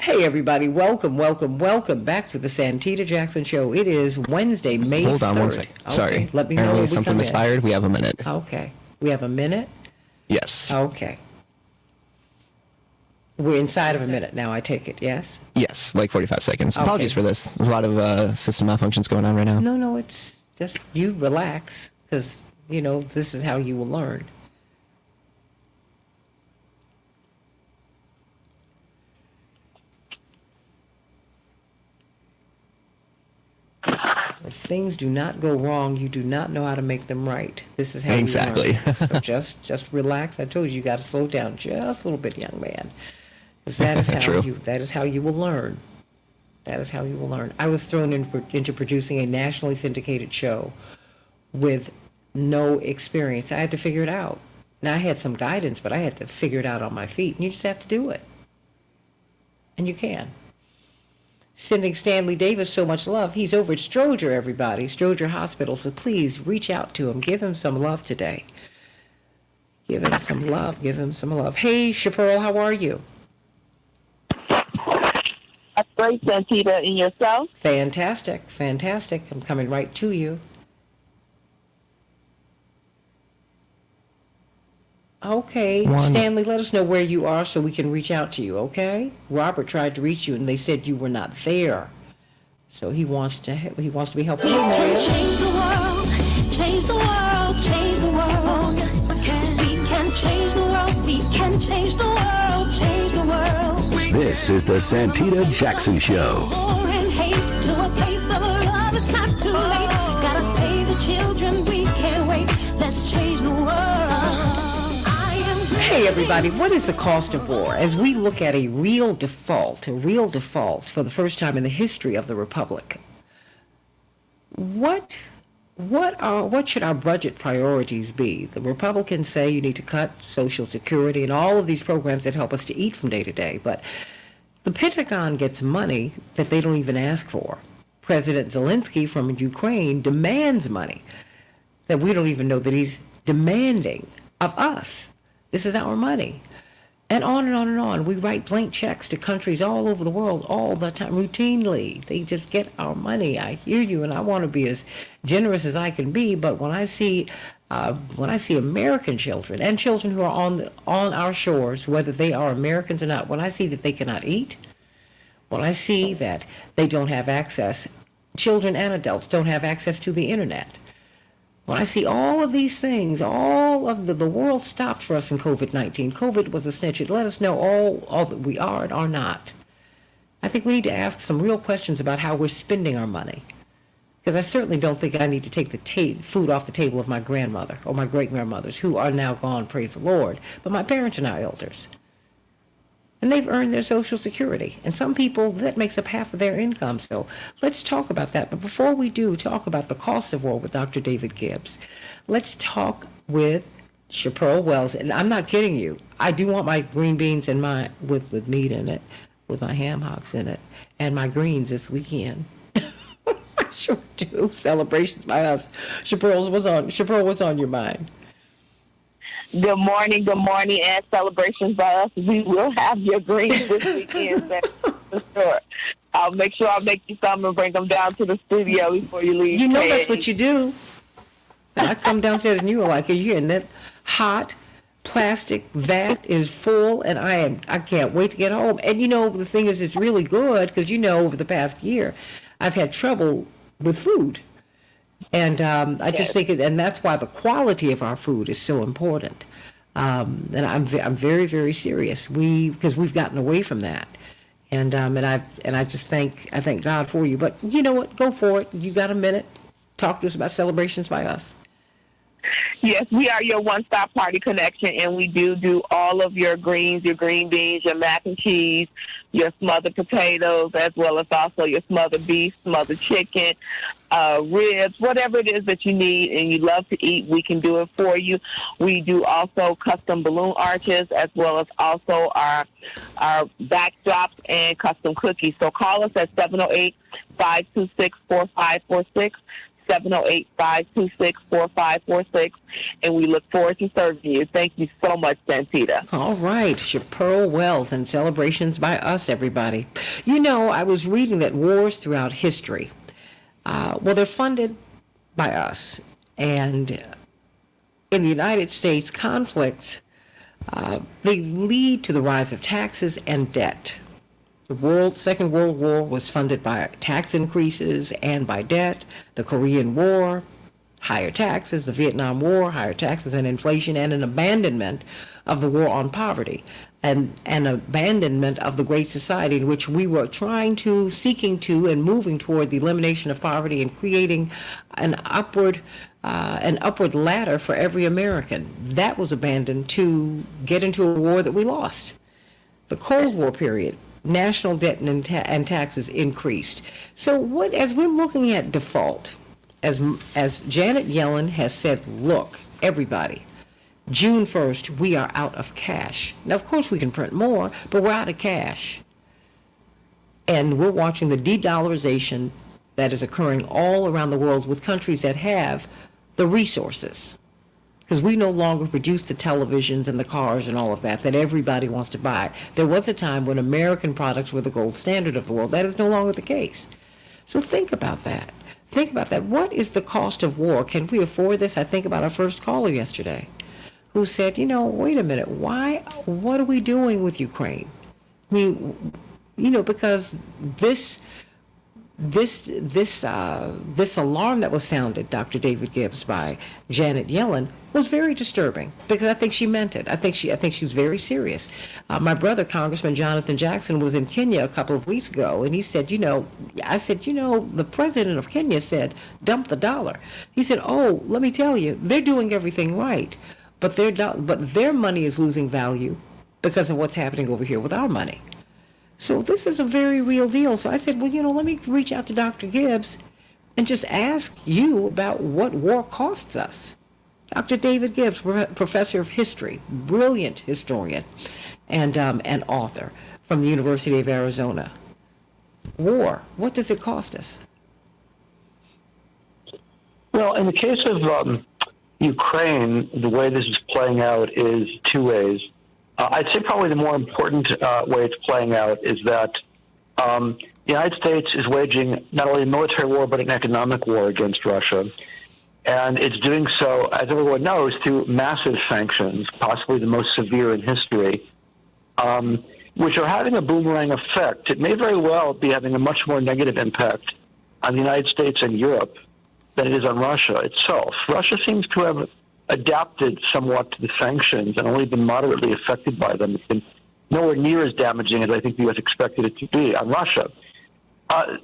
Hey, everybody. Welcome back to the Santita Jackson Show. It is Wednesday, May 3rd. Hold on 1 second. Okay, Sorry. let me know Apparently when we something come in. misfired. We have a minute. Okay. We have a minute? Yes. Okay. We're inside of a minute now, I take it, yes? Yes, like 45 seconds. Okay. Apologies for this. There's a lot of system malfunctions going on right now. No, it's just you relax, because, you know, this is how you will learn. If things do not go wrong, you do not know how to make them right. This is how Exactly. you learn. So just relax. I told you got to slow down just a little bit, young man. 'Cause that is how True. that is how you will learn. That is how you will learn. I was thrown into producing a nationally syndicated show with no experience. I had to figure it out. Now, I had some guidance, but I had to figure it out on my feet. And you just have to do it. And you can. Sending Stanley Davis so much love. He's over at Stroger, everybody, Stroger Hospital. So please reach out to him. Give him some love today. Give him some love. Give him some love. Hey, Chaparral, how are you? That's great, Santita. And yourself? Fantastic. Fantastic. I'm coming right to you. Okay. Stanley, let us know where you are so we can reach out to you, okay? Robert tried to reach you, and they said you were not there. So he wants to be helpful. We can change the world, change the world, change the world. Yes, we can. We can change the world, we can change the world, change the world. This is the Santita Jackson Show. War and hate to a place of love, it's not too late. Gotta save the children, we can't wait. Let's change the world. Hey everybody, what is the cost of war? As we look at a real default for the first time in the history of the Republic, what should our budget priorities be? The Republicans say you need to cut Social Security and all of these programs that help us to eat from day to day, but the Pentagon gets money that they don't even ask for. President Zelensky from Ukraine demands money that we don't even know that he's demanding of us. This is our money. And on and on and on. We write blank checks to countries all over the world all the time, routinely. They just get our money. I hear you, and I want to be as generous as I can be, but when I see American children and children who are on our shores, whether they are Americans or not, when I see that they cannot eat, when I see that they don't have access, children and adults don't have access to the internet, when I see all of these things, all of the world stopped for us in COVID-19. COVID was a snitch. It let us know all that we are and are not. I think we need to ask some real questions about how we're spending our money. Because I certainly don't think I need to take the food off the table of my grandmother or my great-grandmothers, who are now gone, praise the Lord. But my parents are now elders. And they've earned their Social Security. And some people, that makes up half of their income. So let's talk about that. But before we do talk about the cost of war with Dr. David Gibbs, let's talk with Chaparral Wells. And I'm not kidding you. I do want my green beans and with meat in it, with my ham hocks in it, and my greens this weekend. I sure do. Celebrations by us. Chaparral, what's on your mind? Good morning, and celebrations by us. We will have your greens this weekend, for sure. I'll make sure I make you some and bring them down to the studio before you leave. You know that's what you do. I come downstairs and you were like, are you hearing that hot plastic vat is full, and I can't wait to get home. And the thing is, it's really good because over the past year, I've had trouble with food. And I just think, and that's why the quality of our food is so important. And I'm very, very serious. Because we've gotten away from that. And I just I thank God for you. But you know what? Go for it. You got a minute? Talk to us about celebrations by us. Yes, we are your one-stop party connection, and we do all of your greens, your green beans, your mac and cheese, your smothered potatoes, as well as also your smothered beef, smothered chicken, ribs, whatever it is that you need and you love to eat, we can do it for you. We do also custom balloon arches, as well as also our backdrops and custom cookies. So call us at 708-526-4546. 708-526-4546, and we look forward to serving you. Thank you so much, Santita. All right, Chaparral Wells and celebrations by us, everybody. I was reading that wars throughout history, they're funded by us. And in the United States, conflicts, they lead to the rise of taxes and debt. The Second World War was funded by tax increases and by debt. The Korean War, higher taxes. The Vietnam War, higher taxes and inflation, and an abandonment of the war on poverty. and abandonment of the great society in which we were seeking to and moving toward the elimination of poverty and creating an upward ladder for every American. That was abandoned to get into a war that we lost. The Cold War period, national debt and taxes increased. So as we're looking at default, as Janet Yellen has said, look, everybody, June 1st, we are out of cash. Now, of course, we can print more, but we're out of cash. And we're watching the de-dollarization that is occurring all around the world with countries that have the resources. Because we no longer produce the televisions and the cars and all of that everybody wants to buy. There was a time when American products were the gold standard of the world. That is no longer the case. So think about that. Think about that. What is the cost of war? Can we afford this? I think about our first caller yesterday, who said, wait a minute, what are we doing with Ukraine? I mean, because this alarm that was sounded, Dr. David Gibbs, by Janet Yellen, was very disturbing, because I think she meant it. I think she was very serious. My brother, Congressman Jonathan Jackson, was in Kenya a couple of weeks ago, and he said, I said, the president of Kenya said, dump the dollar. He said, oh, let me tell you, they're doing everything right. But their money is losing value because of what's happening over here with our money. So this is a very real deal. So I said, well, let me reach out to Dr. Gibbs and just ask you about what war costs us. Dr. David Gibbs, professor of history, brilliant historian, and author from the University of Arizona. War, what does it cost us? Well, in the case of Ukraine, the way this is playing out is two ways. I'd say probably the more important way it's playing out is that the United States is waging not only a military war, but an economic war against Russia. And it's doing so, as everyone knows, through massive sanctions, possibly the most severe in history, which are having a boomerang effect. It may very well be having a much more negative impact on the United States and Europe than it is on Russia itself. Russia seems to have adapted somewhat to the sanctions and only been moderately affected by them. It's been nowhere near as damaging as I think the U.S. expected it to be on Russia.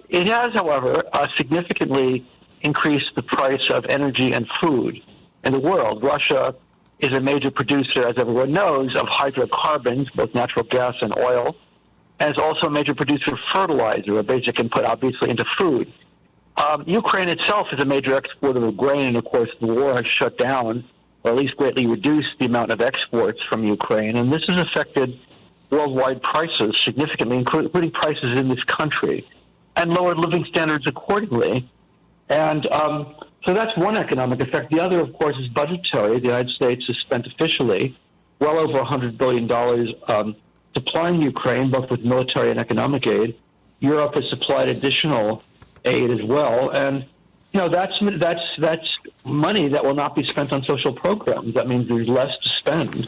It has, however, significantly increased the price of energy and food in the world. Russia is a major producer, as everyone knows, of hydrocarbons, both natural gas and oil, and is also a major producer of fertilizer, a basic input, obviously, into food. Ukraine itself is a major exporter of grain, and of course the war has shut down, or at least greatly reduced the amount of exports from Ukraine, and this has affected worldwide prices significantly, including prices in this country, and lowered living standards accordingly. And so that's one economic effect. The other, of course, is budgetary. The United States has spent officially well over $100 billion supplying Ukraine, both with military and economic aid. Europe has supplied additional aid as well, and that's money that will not be spent on social programs. That means there's less to spend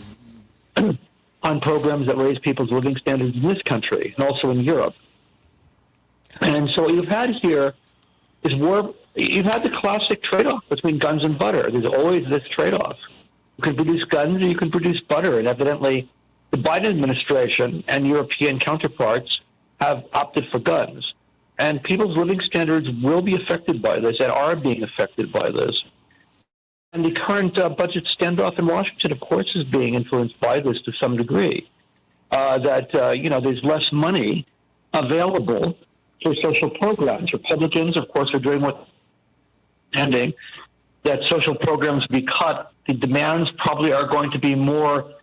on programs that raise people's living standards in this country and also in Europe. And so what you've had here is war. You've had the classic trade-off between guns and butter. There's always this trade-off. You can produce guns or you can produce butter, and evidently the Biden administration and European counterparts have opted for guns. And people's living standards will be affected by this and are being affected by this. And the current budget standoff in Washington, of course, is being influenced by this to some degree. There's less money available for social programs. Republicans, of course, are doing what's ending, that social programs be cut. The demands probably are going to be more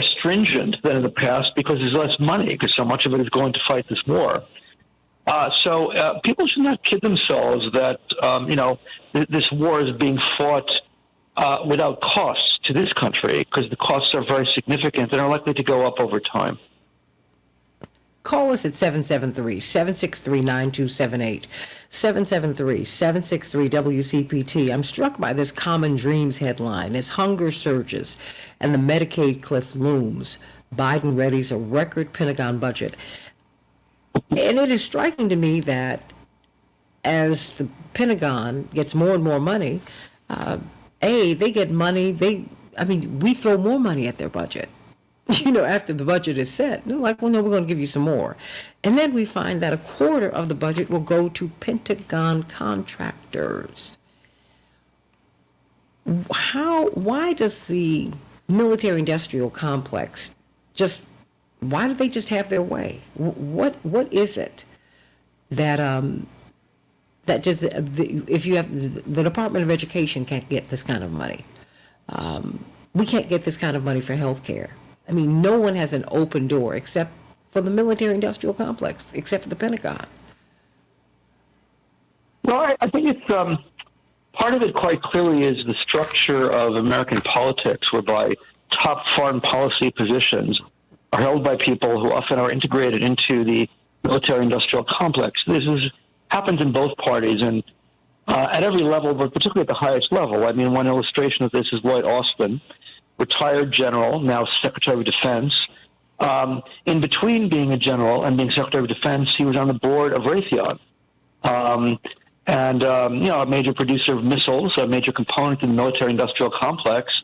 stringent than in the past because there's less money, because so much of it is going to fight this war. So people should not kid themselves that this war is being fought without costs to this country, because the costs are very significant and are likely to go up over time. Call us at 773-763-9278, 773-763-WCPT. I'm struck by this Common Dreams headline. As hunger surges and the Medicaid cliff looms, Biden readies a record Pentagon budget. And it is striking to me that as the Pentagon gets more and more money, they get money. We throw more money at their budget. after the budget is set. They're like, well, no, we're going to give you some more. And then we find that a quarter of the budget will go to Pentagon contractors. Why does the military-industrial complex why do they just have their way? What is it that just, if you have, the Department of Education can't get this kind of money. We can't get this kind of money for health care. I mean, no one has an open door except for the military-industrial complex, except for the Pentagon. Well, I think it's part of it quite clearly is the structure of American politics, whereby top foreign policy positions are held by people who often are integrated into the military-industrial complex. This happens in both parties and at every level, but particularly at the highest level. I mean, one illustration of this is Lloyd Austin, retired general, now Secretary of Defense. In between being a general and being Secretary of Defense, he was on the board of Raytheon. A major producer of missiles, a major component in the military-industrial complex.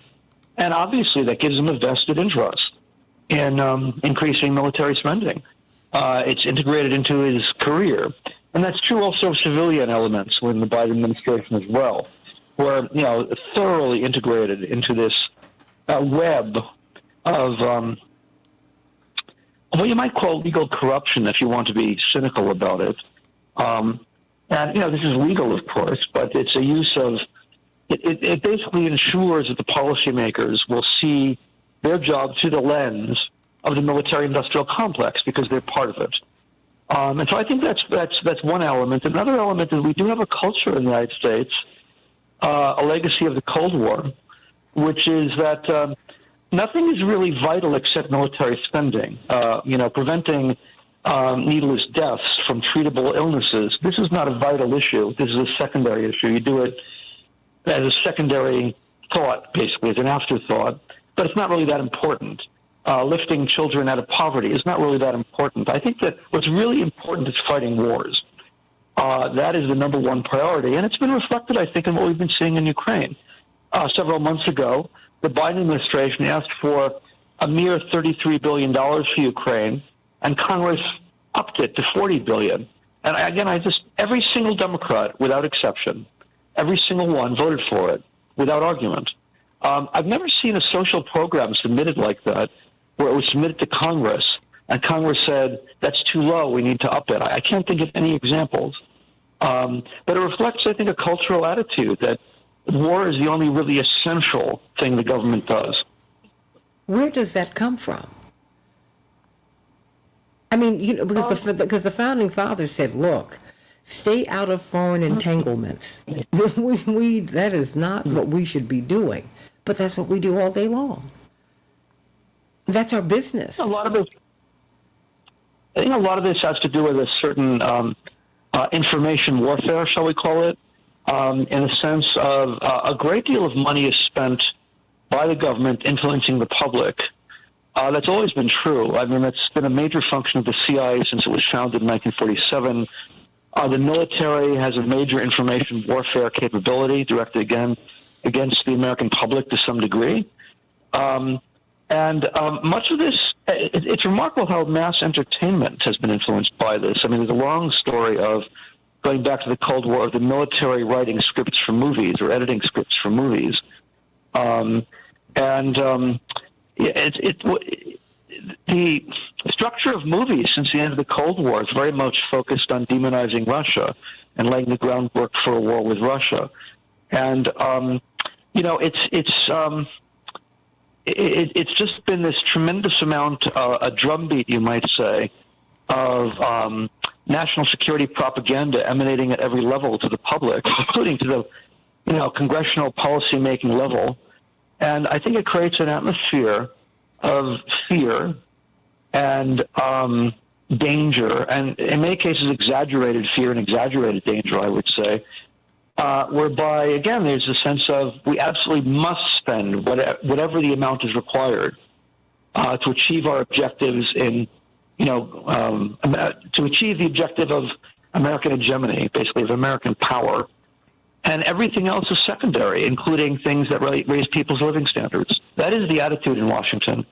And obviously that gives him a vested interest in increasing military spending. It's integrated into his career. And that's true also of civilian elements within the Biden administration as well, where, thoroughly integrated into this web of what you might call legal corruption, if you want to be cynical about it. This is legal, of course, but it's a use of, it basically ensures that the policymakers will see their job through the lens of the military-industrial complex because they're part of it. And so I think that's one element. Another element is we do have a culture in the United States, a legacy of the Cold War, which is that nothing is really vital except military spending. Preventing needless deaths from treatable illnesses. This is not a vital issue. This is a secondary issue. You do it as a secondary thought, basically, as an afterthought, but it's not really that important. Lifting children out of poverty is not really that important. I think that what's really important is fighting wars. That is the number one priority, and it's been reflected, I think, in what we've been seeing in Ukraine. Several months ago, the Biden administration asked for a mere $33 billion for Ukraine, and Congress upped it to $40 billion. And every single Democrat, without exception, every single one voted for it without argument. I've never seen a social program submitted like that, where it was submitted to Congress, and Congress said, that's too low, we need to up it. I can't think of any examples. But it reflects, I think, a cultural attitude that war is the only really essential thing the government does. Where does that come from? I mean, because the founding fathers said, look, stay out of foreign entanglements. That is not what we should be doing, but that's what we do all day long. That's our business. I think a lot of this has to do with a certain information warfare, shall we call it, in the sense of a great deal of money is spent by the government influencing the public. That's always been true. I mean, that's been a major function of the CIA since it was founded in 1947. The military has a major information warfare capability directed against the American public to some degree. Much of this, it's remarkable how mass entertainment has been influenced by this. I mean, there's a long story of going back to the Cold War of the military writing scripts for movies or editing scripts for movies. The structure of movies since the end of the Cold War is very much focused on demonizing Russia and laying the groundwork for a war with Russia. And, it's just been this tremendous amount, a drumbeat, you might say, of national security propaganda emanating at every level to the public, including to the, congressional policy-making level. And I think it creates an atmosphere of fear and danger, and in many cases exaggerated fear and exaggerated danger, I would say, whereby, again, there's a sense of we absolutely must spend whatever the amount is required to achieve our objectives to achieve the objective of American hegemony, basically of American power. And everything else is secondary, including things that raise people's living standards. That is the attitude in Washington.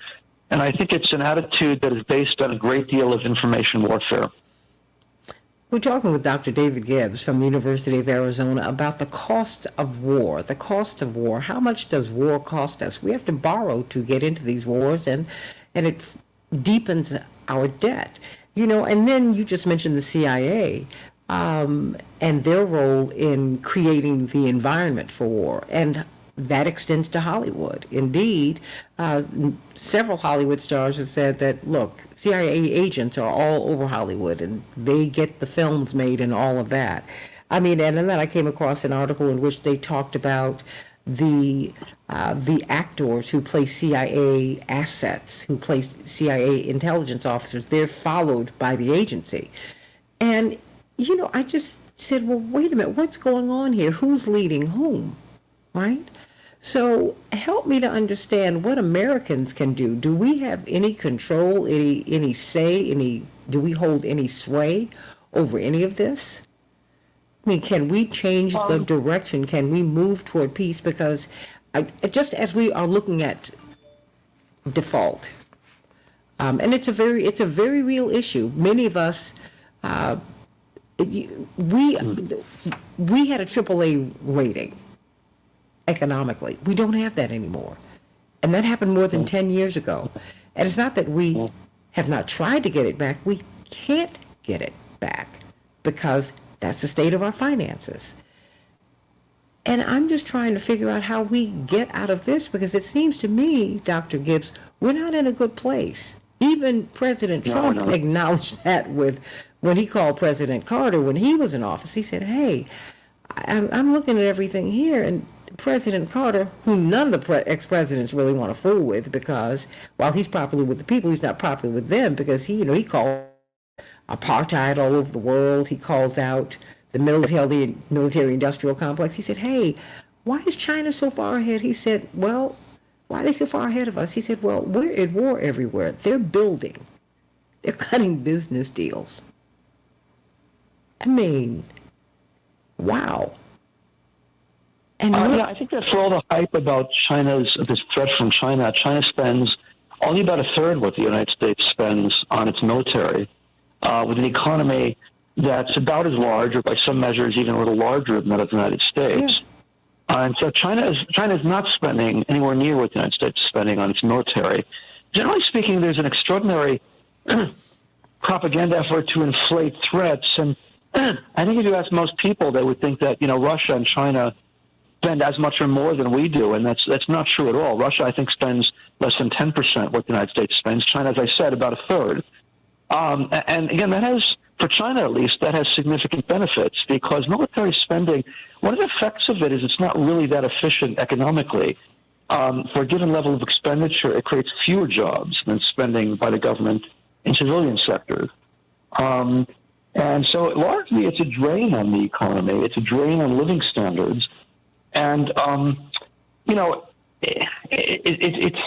And I think it's an attitude that is based on a great deal of information warfare. We're talking with Dr. David Gibbs from the University of Arizona about the cost of war. The cost of war. How much does war cost us? We have to borrow to get into these wars, and it deepens our debt. And then you just mentioned the CIA and their role in creating the environment for war. And that extends to Hollywood. Indeed, several Hollywood stars have said that, look, CIA agents are all over Hollywood, and they get the films made and all of that. I mean, and then I came across an article in which they talked about the actors who play CIA assets, who play CIA intelligence officers. They're followed by the agency. And, I just said, well, wait a minute, what's going on here? Who's leading whom, right? So help me to understand what Americans can do. Do we have any control, any say, do we hold any sway over any of this? I mean, can we change the direction? Can we move toward peace? Because just as we are looking at default, and it's a very real issue. Many of us, we had a AAA rating. Economically, we don't have that anymore, and that happened more than 10 years ago. And it's not that we have not tried to get it back, we can't get it back because that's the state of our finances. And I'm just trying to figure out how we get out of this, because it seems to me, Dr. Gibbs, we're not in a good place. Even President Trump acknowledged that when he called President Carter when he was in office. He said, hey, I'm looking at everything here, and President Carter, who none of the ex-presidents really want to fool with, because while he's popular with the people, he's not popular with them, because he called apartheid all over the world. He calls out the military-industrial complex. He said, hey, why is China so far ahead? He said, well, why are they so far ahead of us? He said, well, we're at war everywhere. They're building. They're cutting business deals. I mean, wow. And I think that for all the hype about this threat from China, China spends only about a third what the United States spends on its military, with an economy that's about as large, or by some measures even a little larger than that of the United States. Yeah. And so China is not spending anywhere near what the United States is spending on its military. Generally speaking, there's an extraordinary propaganda effort to inflate threats, and I think if you ask most people, they would think that Russia and China spend as much or more than we do, and that's not true at all. Russia, I think, spends less than 10% what the United States spends. China, as I said, about a third. And again, that has, for China at least, that has significant benefits, because military spending, one of the effects of it is it's not really that efficient economically. For a given level of expenditure, it creates fewer jobs than spending by the government in civilian sectors. And so largely it's a drain on the economy. It's a drain on living standards. And, it's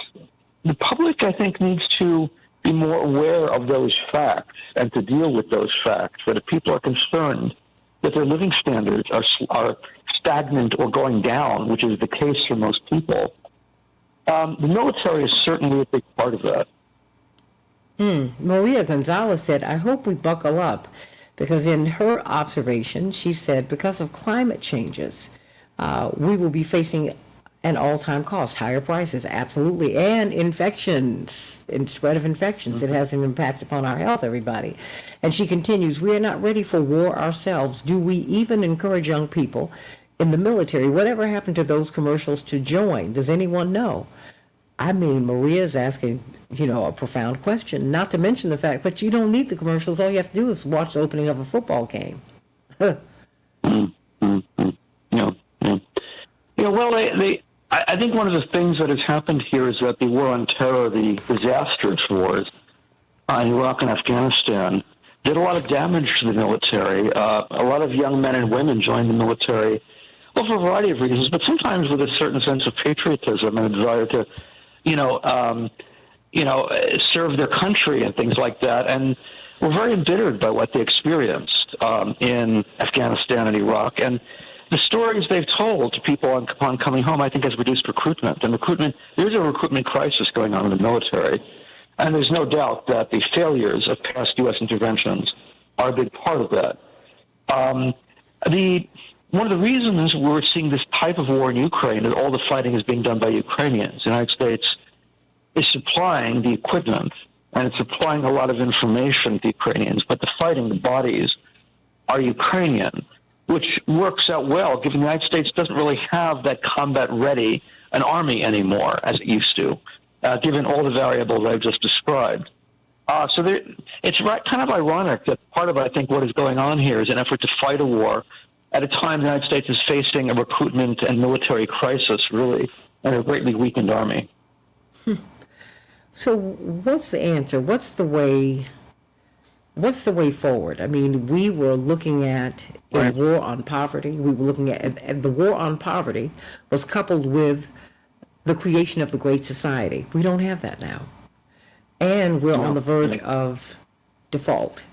the public, I think, needs to be more aware of those facts and to deal with those facts, that if people are concerned that their living standards are stagnant or going down, which is the case for most people, the military is certainly a big part of that. Maria Gonzalez said, I hope we buckle up, because in her observation, she said, because of climate changes, we will be facing an all-time cost, higher prices, absolutely, and infections, and spread of infections. It has an impact upon our health, everybody. And she continues, we are not ready for war ourselves. Do we even encourage young people in the military? Whatever happened to those commercials to join? Does anyone know? I mean, Maria's asking, a profound question, not to mention the fact, but you don't need the commercials. All you have to do is watch the opening of a football game. Well, I think one of the things that has happened here is that the war on terror, the disastrous wars in Iraq and Afghanistan, did a lot of damage to the military. A lot of young men and women joined the military, well, for a variety of reasons, but sometimes with a certain sense of patriotism and a desire to, serve their country and things like that. And were very embittered by what they experienced in Afghanistan and Iraq. And the stories they've told to people upon coming home, I think, has reduced recruitment. And there's a recruitment crisis going on in the military. And there's no doubt that the failures of past U.S. interventions are a big part of that. One of the reasons we're seeing this type of war in Ukraine, that all the fighting is being done by Ukrainians, the United States is supplying the equipment and it's supplying a lot of information to the Ukrainians, but the fighting, the bodies, are Ukrainian, which works out well, given the United States doesn't really have that combat-ready an army anymore as it used to, given all the variables I've just described. It's kind of ironic that part of, I think, what is going on here is an effort to fight a war at a time the United States is facing a recruitment and military crisis, really, and a greatly weakened army. So what's the answer? What's the way forward? I mean, we were looking at a war on poverty. We were looking at the war on poverty was coupled with the creation of the Great Society. We don't have that now. And we're on the verge of default.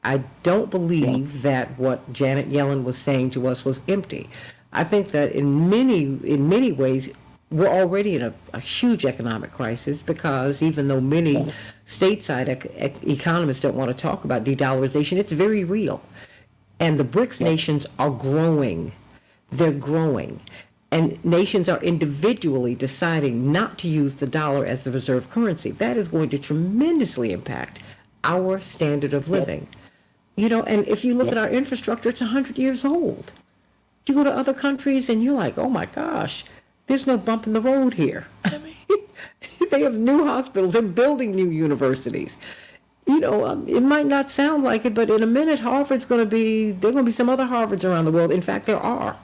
I don't believe that what Janet Yellen was saying to us was empty. I think that in many ways, we're already in a huge economic crisis, because even though many stateside economists don't want to talk about de-dollarization, it's very real. And the BRICS nations are growing. They're growing. And nations are individually deciding not to use the dollar as the reserve currency. That is going to tremendously impact our standard of living. You know, and if you look at our infrastructure, it's 100 years old. You go to other countries and you're like, oh my gosh, there's no bump in the road here. I mean, they have new hospitals, they're building new universities. You know, it might not sound like it, but in a minute, there are going to be some other Harvards around the world. In fact, there are.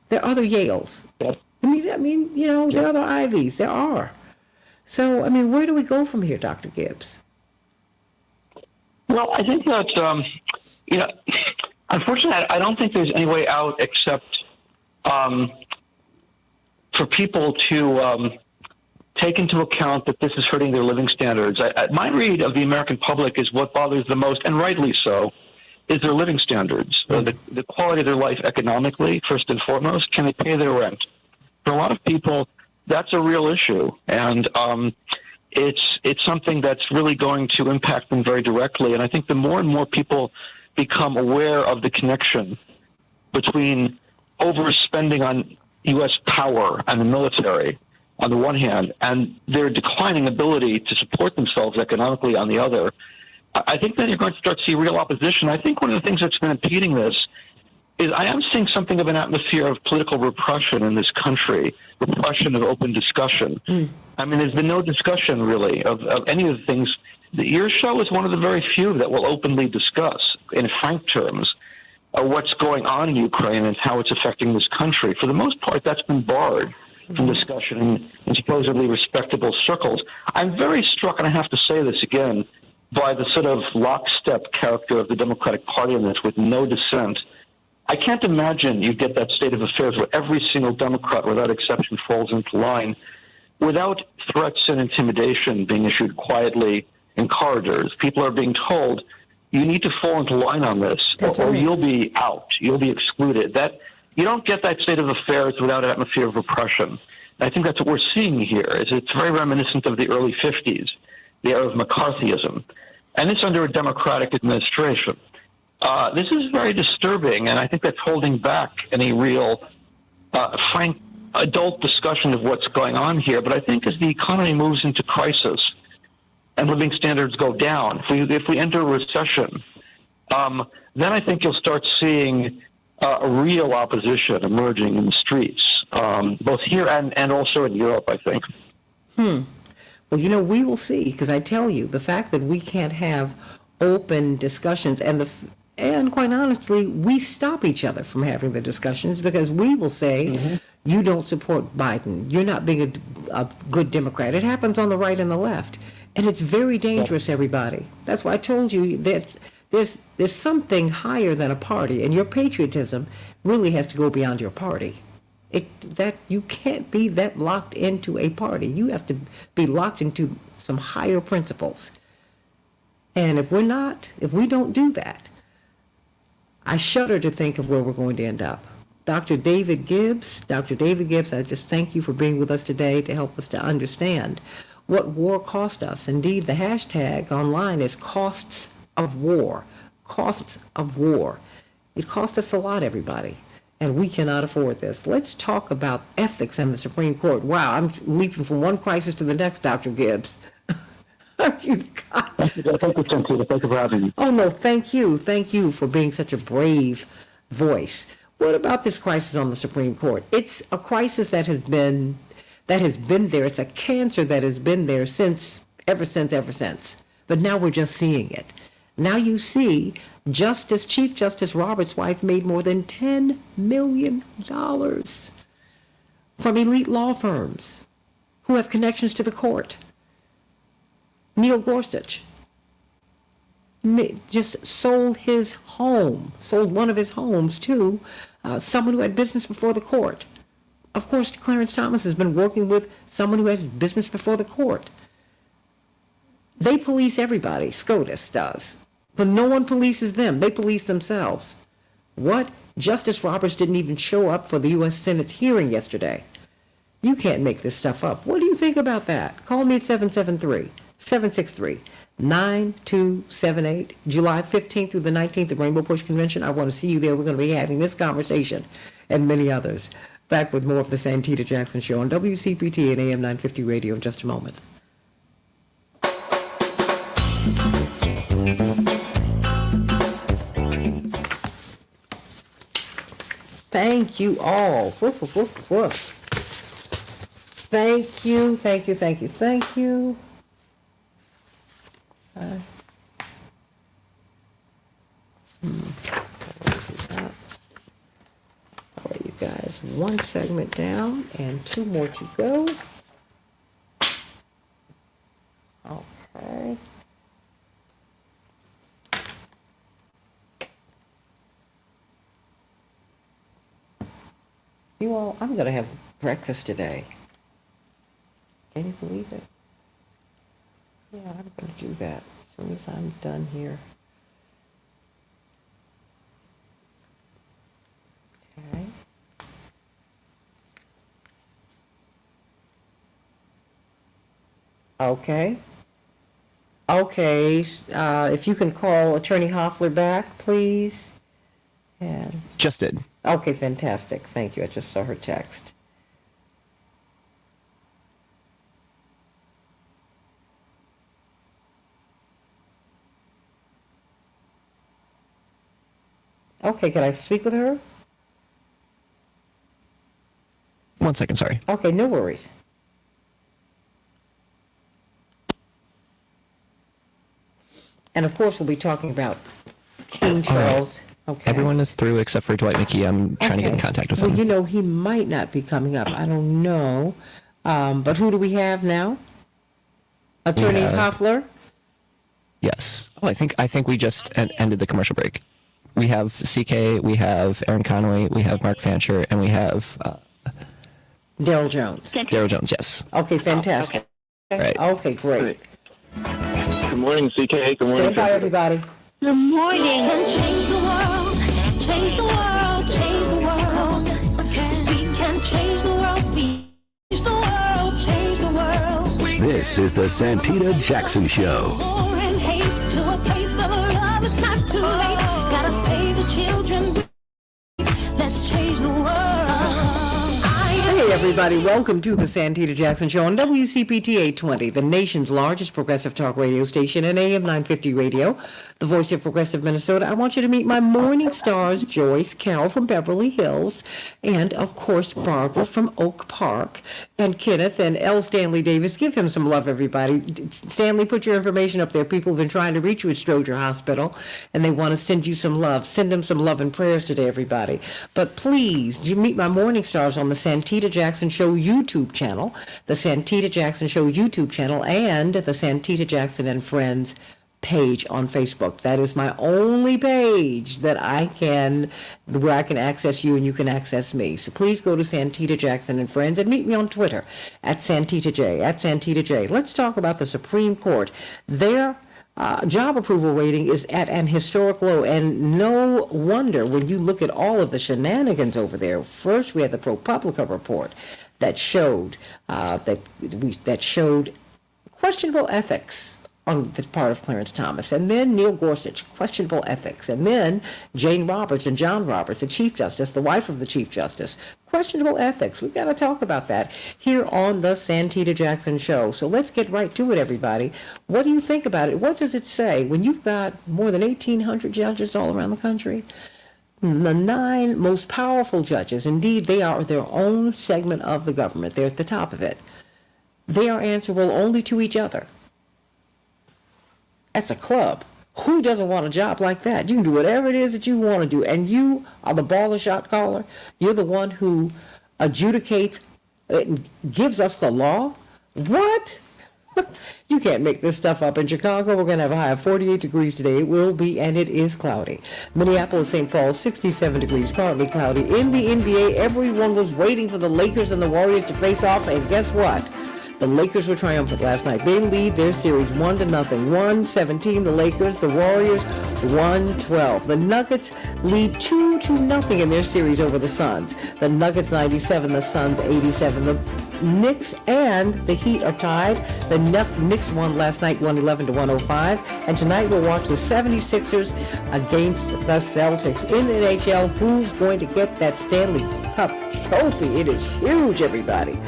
There are other Yales. Yep. I mean, you know, there are other Ivies. There are. So, I mean, where do we go from here, Dr. Gibbs? Well, I think that, you know, unfortunately, I don't think there's any way out except for people to take into account that this is hurting their living standards. My read of the American public is what bothers the most, and rightly so, is their living standards, the quality of their life economically, first and foremost. Can they pay their rent? For a lot of people, that's a real issue, and it's something that's really going to impact them very directly. And I think the more and more people become aware of the connection between overspending on U.S. power and the military on the one hand, and their declining ability to support themselves economically on the other, I think then you're going to start to see real opposition. I think one of the things that's been impeding this is I am seeing something of an atmosphere of political repression in this country, repression of open discussion. I mean, there's been no discussion, really, of any of the things. Your show is one of the very few that will openly discuss, in frank terms, what's going on in Ukraine and how it's affecting this country. For the most part, that's been barred from discussion in supposedly respectable circles. I'm very struck, and I have to say this again, by the sort of lockstep character of the Democratic Party in this, with no dissent. I can't imagine you get that state of affairs where every single Democrat, without exception, falls into line without threats and intimidation being issued quietly in corridors. People are being told, you need to fall into line on this, or you'll be out, you'll be excluded. You don't get that state of affairs without an atmosphere of repression. And I think that's what we're seeing here. It's very reminiscent of the early 50s, the era of McCarthyism. And it's under a Democratic administration. This is very disturbing, and I think that's holding back any real, frank, adult discussion of what's going on here. But I think as the economy moves into crisis and living standards go down, if we enter a recession, then I think you'll start seeing a real opposition emerging in the streets, both here and also in Europe, I think. Well, you know, we will see, because I tell you, the fact that we can't have open discussions, and quite honestly, we stop each other from having the discussions, because we will say, you don't support Biden, you're not being a good Democrat. It happens on the right and the left, and it's very dangerous, everybody. That's why I told you that there's something higher than a party, and your patriotism really has to go beyond your party. That you can't be that locked into a party. You have to be locked into some higher principles. And if we don't do that, I shudder to think of where we're going to end up. Dr. David Gibbs, I just thank you for being with us today to help us to understand what war cost us. Indeed, the hashtag online is costs of war. Costs of war. It cost us a lot, everybody, and we cannot afford this. Let's talk about ethics and the Supreme Court. Wow, I'm leaping from one crisis to the next, Dr. Gibbs. You've got... Thank you, Santita. Thank you for having me. Oh, no, thank you. Thank you for being such a brave voice. What about this crisis on the Supreme Court? It's a crisis that has been there. It's a cancer that has been there ever since. But now we're just seeing it. Now you see Chief Justice Roberts' wife made more than $10 million from elite law firms who have connections to the court. Neil Gorsuch just sold one of his homes to someone who had business before the court. Of course, Clarence Thomas has been working with someone who has business before the court. They police everybody, SCOTUS does, but no one polices them. They police themselves. What? Justice Roberts didn't even show up for the U.S. Senate's hearing yesterday. You can't make this stuff up. What do you think about that? Call me at 773-763-9278. July 15th through the 19th, the Rainbow Push Convention. I want to see you there. We're going to be having this conversation and many others. Back with more of the Santita Jackson Show on WCPT and AM 950 Radio in just a moment. Thank you all. Woof, woof, woof, woof. Thank you. All right, you guys, one segment down and two more to go. Okay. You all, I'm going to have breakfast today. Can you believe it? Yeah, I'm going to do that as soon as I'm done here. Okay. Okay, if you can call Attorney Hoffler back, please. And Just did. okay, fantastic. Thank you. I just saw her text. Okay, can I speak with her? 1 second, sorry. Okay, no worries. And of course, we'll be talking about King Charles. Okay. Everyone is through except for Dwight McKee. I'm trying to get in contact with him. Well, you know, he might not be coming up. I don't know. But who do we have now? Attorney Hoffler? Yes. Oh, I think we just ended the commercial break. We have CK, we have Aaron Conway, we have Mark Fancher, and we have Daryl Jones. Daryl Jones, yes. Okay, fantastic. Right. Okay, great. Good morning, CK. Good morning. Stand by, everybody. Good morning. We can change the world, change the world, change the world. We can change the world, we change the world, change the world. This is the Santita Jackson Show. War and hate to a place of love, it's not too late. Gotta save the children. Let's change the world. Hey, everybody. Welcome to the Santita Jackson Show on WCPT 820, the nation's largest progressive talk radio station, and AM 950 Radio, the voice of progressive Minnesota. I want you to meet my morning stars, Joyce Carroll from Beverly Hills, and, of course, Barbara from Oak Park, and Kenneth and L. Stanley Davis. Give him some love, everybody. Stanley, put your information up there. People have been trying to reach you at Stroger Hospital, and they want to send you some love. Send them some love and prayers today, everybody. But please, you meet my morning stars on the Santita Jackson Show YouTube channel, the Santita Jackson Show YouTube channel, and the Santita Jackson and Friends page on Facebook. That is my only page that where I can access you and you can access me. So please go to Santita Jackson and Friends and meet me on Twitter at Santita J. Let's talk about the Supreme Court. Their job approval rating is at an historic low, and no wonder when you look at all of the shenanigans over there. First, we had the ProPublica report that showed questionable ethics on the part of Clarence Thomas, and then Neil Gorsuch, questionable ethics, and then Jane Roberts and John Roberts, the Chief Justice, the wife of the Chief Justice, questionable ethics. We've got to talk about that here on the Santita Jackson Show. So let's get right to it, everybody. What do you think about it? What does it say when you've got more than 1,800 judges all around the country? The 9 most powerful judges, indeed, they are their own segment of the government. They're at the top of it. They are answerable only to each other. That's a club. Who doesn't want a job like that? You can do whatever it is that you want to do, and you are the baller shot caller. You're the one who adjudicates, gives us the law. What? You can't make this stuff up. In Chicago, we're going to have a high of 48 degrees today. It will be, and it is cloudy. Minneapolis, St. Paul, 67 degrees, partly cloudy. In the NBA, everyone was waiting for the Lakers and the Warriors to face off, and guess what? The Lakers were triumphant last night. They lead their series 1-0. 1-17 the Lakers, the Warriors 1-12. The Nuggets lead 2-0 in their series over the Suns. The Nuggets 97, the Suns 87. The Knicks and the Heat are tied. The Knicks won last night 111 to 105. And tonight we'll watch the 76ers against the Celtics. In the NHL, who's going to get that Stanley Cup trophy? It is huge, everybody.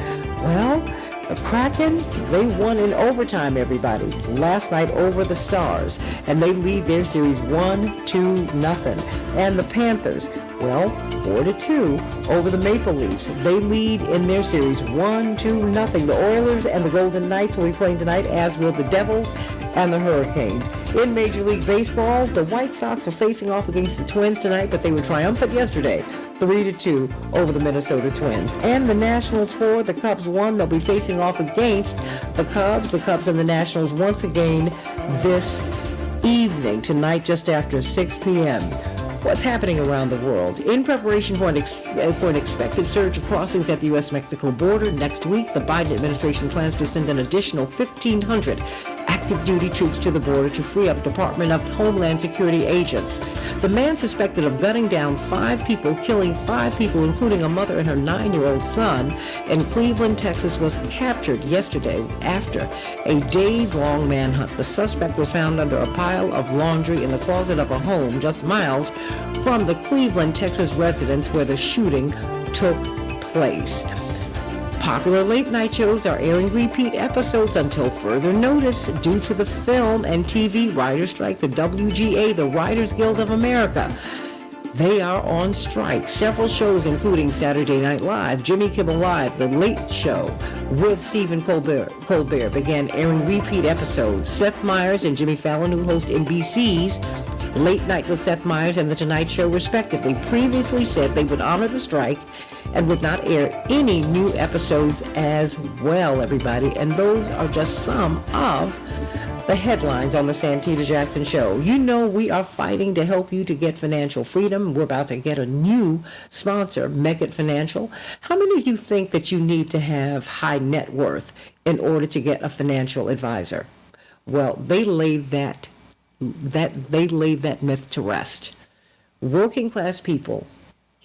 Well, the Kraken, they won in overtime, everybody, last night over the Stars, and they lead their series 1-0. And the Panthers, well, 4-2 over the Maple Leafs. They lead in their series 1-0. The Oilers and the Golden Knights will be playing tonight, as will the Devils and the Hurricanes. In Major League Baseball, the White Sox are facing off against the Twins tonight, but they were triumphant yesterday, 3-2 over the Minnesota Twins. And the Nationals 4, the Cubs 1. They'll be facing off against the Cubs and the Nationals once again this evening, tonight just after 6 p.m. What's happening around the world? In preparation for an expected surge of crossings at the U.S.-Mexico border next week, the Biden administration plans to send an additional 1,500 active duty troops to the border to free up Department of Homeland Security agents. The man suspected of gunning down 5 people, killing 5 people, including a mother and her 9-year-old son, in Cleveland, Texas, was captured yesterday after a days-long manhunt. The suspect was found under a pile of laundry in the closet of a home just miles from the Cleveland, Texas residence where the shooting took place. Popular late-night shows are airing repeat episodes until further notice due to the film and TV writers' strike. The WGA, the Writers Guild of America, they are on strike. Several shows, including Saturday Night Live, Jimmy Kimmel Live, The Late Show with Stephen Colbert, began airing repeat episodes. Seth Meyers and Jimmy Fallon, who host NBC's Late Night with Seth Meyers and The Tonight Show, respectively, previously said they would honor the strike and would not air any new episodes as well, everybody. And those are just some of the headlines on the Santita Jackson Show. You know we are fighting to help you to get financial freedom. We're about to get a new sponsor, Make It Financial. How many of you think that you need to have high net worth in order to get a financial advisor? Well, they laid that myth to rest. Working class people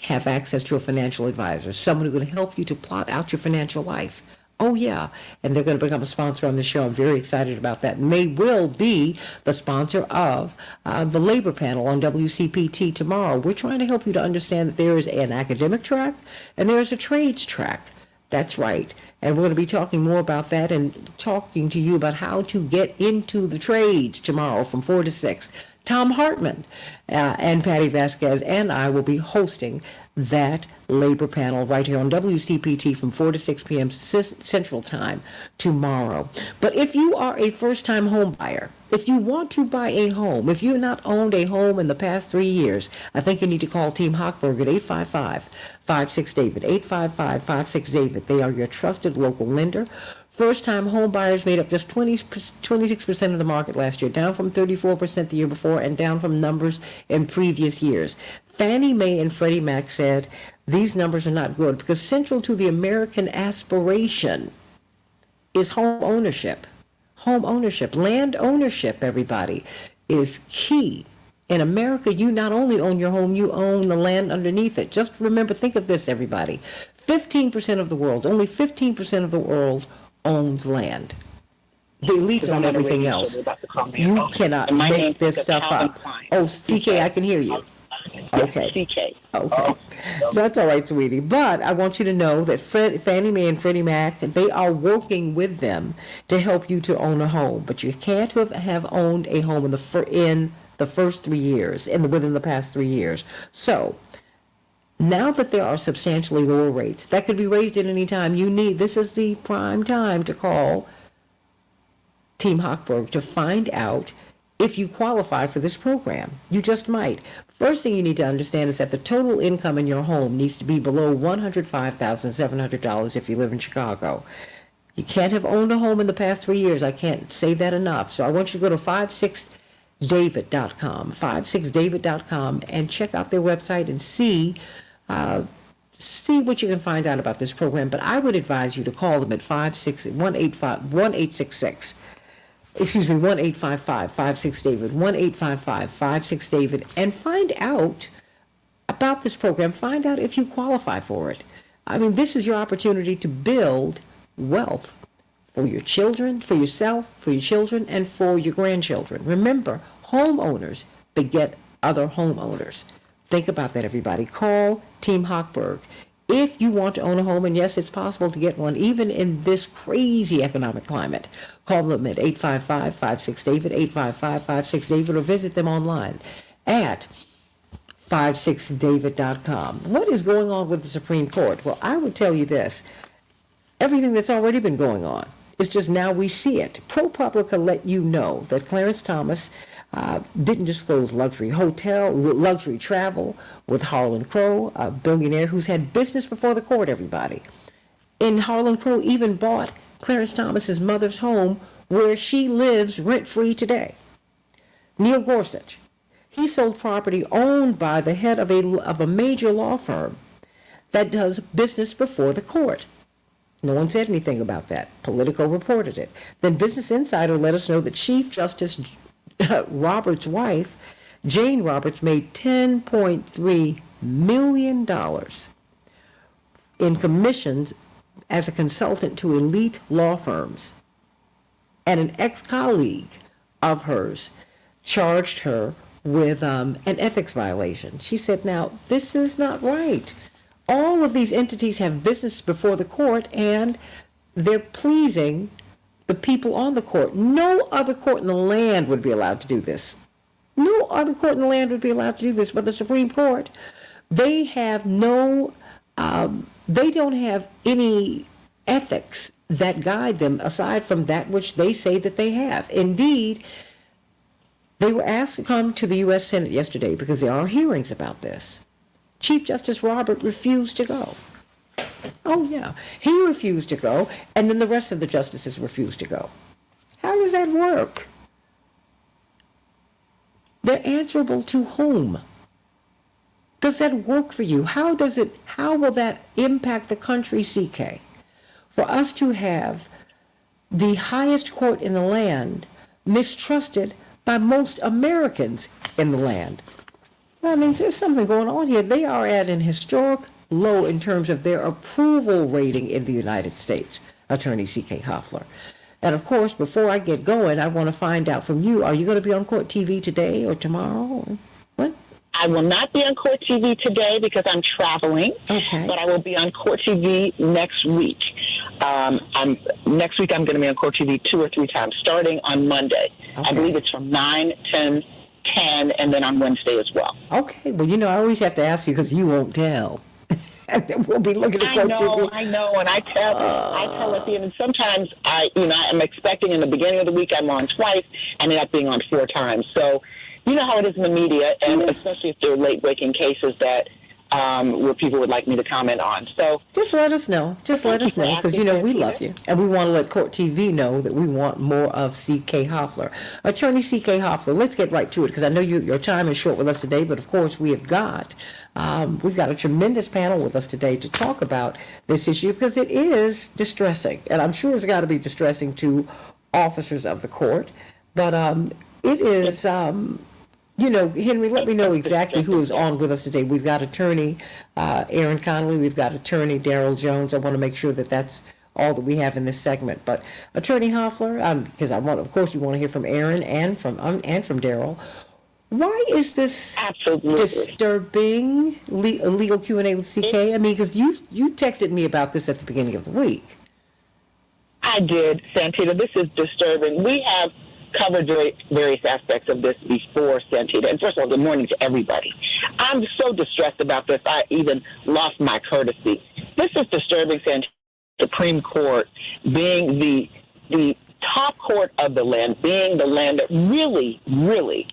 have access to a financial advisor, someone who's going to help you to plot out your financial life. Oh, yeah. And they're going to become a sponsor on the show. I'm very excited about that. And they will be the sponsor of the labor panel on WCPT tomorrow. We're trying to help you to understand that there is an academic track and there is a trades track. That's right. And we're going to be talking more about that and talking to you about how to get into the trades tomorrow from 4 to 6. Tom Hartman and Patty Vasquez and I will be hosting that labor panel right here on WCPT from 4 to 6 p.m. Central Time tomorrow. But if you are a first-time home buyer, if you want to buy a home, if you've not owned a home in the past 3 years, I think you need to call Team Hochberg at 855-56-DAVID, 855-56-DAVID. They are your trusted local lender. First-time home buyers made up just 26% of the market last year, down from 34% the year before and down from numbers in previous years. Fannie Mae and Freddie Mac said these numbers are not good because central to the American aspiration is home ownership. Home ownership, land ownership, everybody, is key. In America, you not only own your home, you own the land underneath it. Just remember, think of this, everybody. 15% of the world, only 15% of the world owns land. The elites own everything radio, else. so they're about to call me. You Okay. cannot And my make name this is stuff Calvin up. Klein. Oh, CK, I can hear you. Okay. CK. Okay. That's all right, sweetie. But I want you to know that Fannie Mae and Freddie Mac, they are working with them to help you to own a home. But you can't have owned a home in the first 3 years, within the past 3 years. So now that there are substantially lower rates, that could be raised at any time you need. This is the prime time to call Team Hochberg to find out if you qualify for this program. You just might. First thing you need to understand is that the total income in your home needs to be below $105,700 if you live in Chicago. You can't have owned a home in the past 3 years. I can't say that enough. So I want you to go to 56david.com, 56david.com, and check out their website and see what you can find out about this program. But I would advise you to call them at 1-855-56David, 1-855-56David, and find out about this program. Find out if you qualify for it. I mean, this is your opportunity to build wealth for your children, for yourself, for your children, and for your grandchildren. Remember, homeowners beget other homeowners. Think about that, everybody. Call Team Hochberg if you want to own a home, and yes, it's possible to get one even in this crazy economic climate. Call them at 855-56David, 855-56David, or visit them online at 56david.com. What is going on with the Supreme Court? Well, I would tell you this. Everything that's already been going on. It's just now we see it. ProPublica let you know that Clarence Thomas didn't disclose luxury travel with Harlan Crow, a billionaire who's had business before the court, everybody. And Harlan Crow even bought Clarence Thomas's mother's home where she lives rent-free today. Neil Gorsuch, he sold property owned by the head of a major law firm that does business before the court. No one said anything about that. Politico reported it. Then Business Insider let us know that Chief Justice Roberts' wife, Jane Roberts, made $10.3 million in commissions as a consultant to elite law firms. And an ex-colleague of hers charged her with an ethics violation. She said, now, this is not right. All of these entities have business before the court, and they're pleasing the people on the court. No other court in the land would be allowed to do this. No other court in the land would be allowed to do this, but the Supreme Court, they have they don't have any ethics that guide them aside from that which they say that they have. Indeed, they were asked to come to the U.S. Senate yesterday because there are hearings about this. Chief Justice Roberts refused to go. Oh, yeah. He refused to go, and then the rest of the justices refused to go. How does that work? They're answerable to whom? Does that work for you? How will that impact the country, CK? For us to have the highest court in the land mistrusted by most Americans in the land. I mean, there's something going on here. They are at an historic low in terms of their approval rating in the United States, Attorney C.K. Hoffler. And of course, before I get going, I want to find out from you, are you going to be on Court TV today or tomorrow? Or what? I will not be on Court TV today because I'm traveling, but I will be on Court TV next week. Next week I'm going to be on Court TV 2 or 3 times, starting on Monday. Okay. I believe it's from 9, 10, and then on Wednesday as well. Okay. Well, I always have to ask you because you won't tell. And then we'll be looking at Court TV. I know, and I tell at the end. And sometimes I'm expecting in the beginning of the week I'm on twice, and end up being on 4 times. So, you know how it is in the media, and especially if there are late-breaking cases that where people would like me to comment on. So just let us know. Just let us know, because we love you, and we want to let Court TV know that we want more of C.K. Hoffler. Attorney C.K. Hoffler, let's get right to it, because I know your time is short with us today, but of course we've got a tremendous panel with us today to talk about this issue, because it is distressing, and I'm sure it's got to be distressing to officers of the court, but it is. Henry, let me know exactly who is on with us today. We've got attorney Aaron Connolly. We've got attorney Daryl Jones. I want to make sure that that's all that we have in this segment. But Attorney Hoffler, because we want to hear from Aaron and from Daryl. Why is this disturbing legal Q&A with CK? I mean, because you texted me about this at the beginning of the week. I did, Santita. This is disturbing. We have covered various aspects of this before, Santita. And first of all, good morning to everybody. I'm so distressed about this, I even lost my courtesy. This is disturbing, Santita. Supreme Court being the top court of the land, being the land that really, really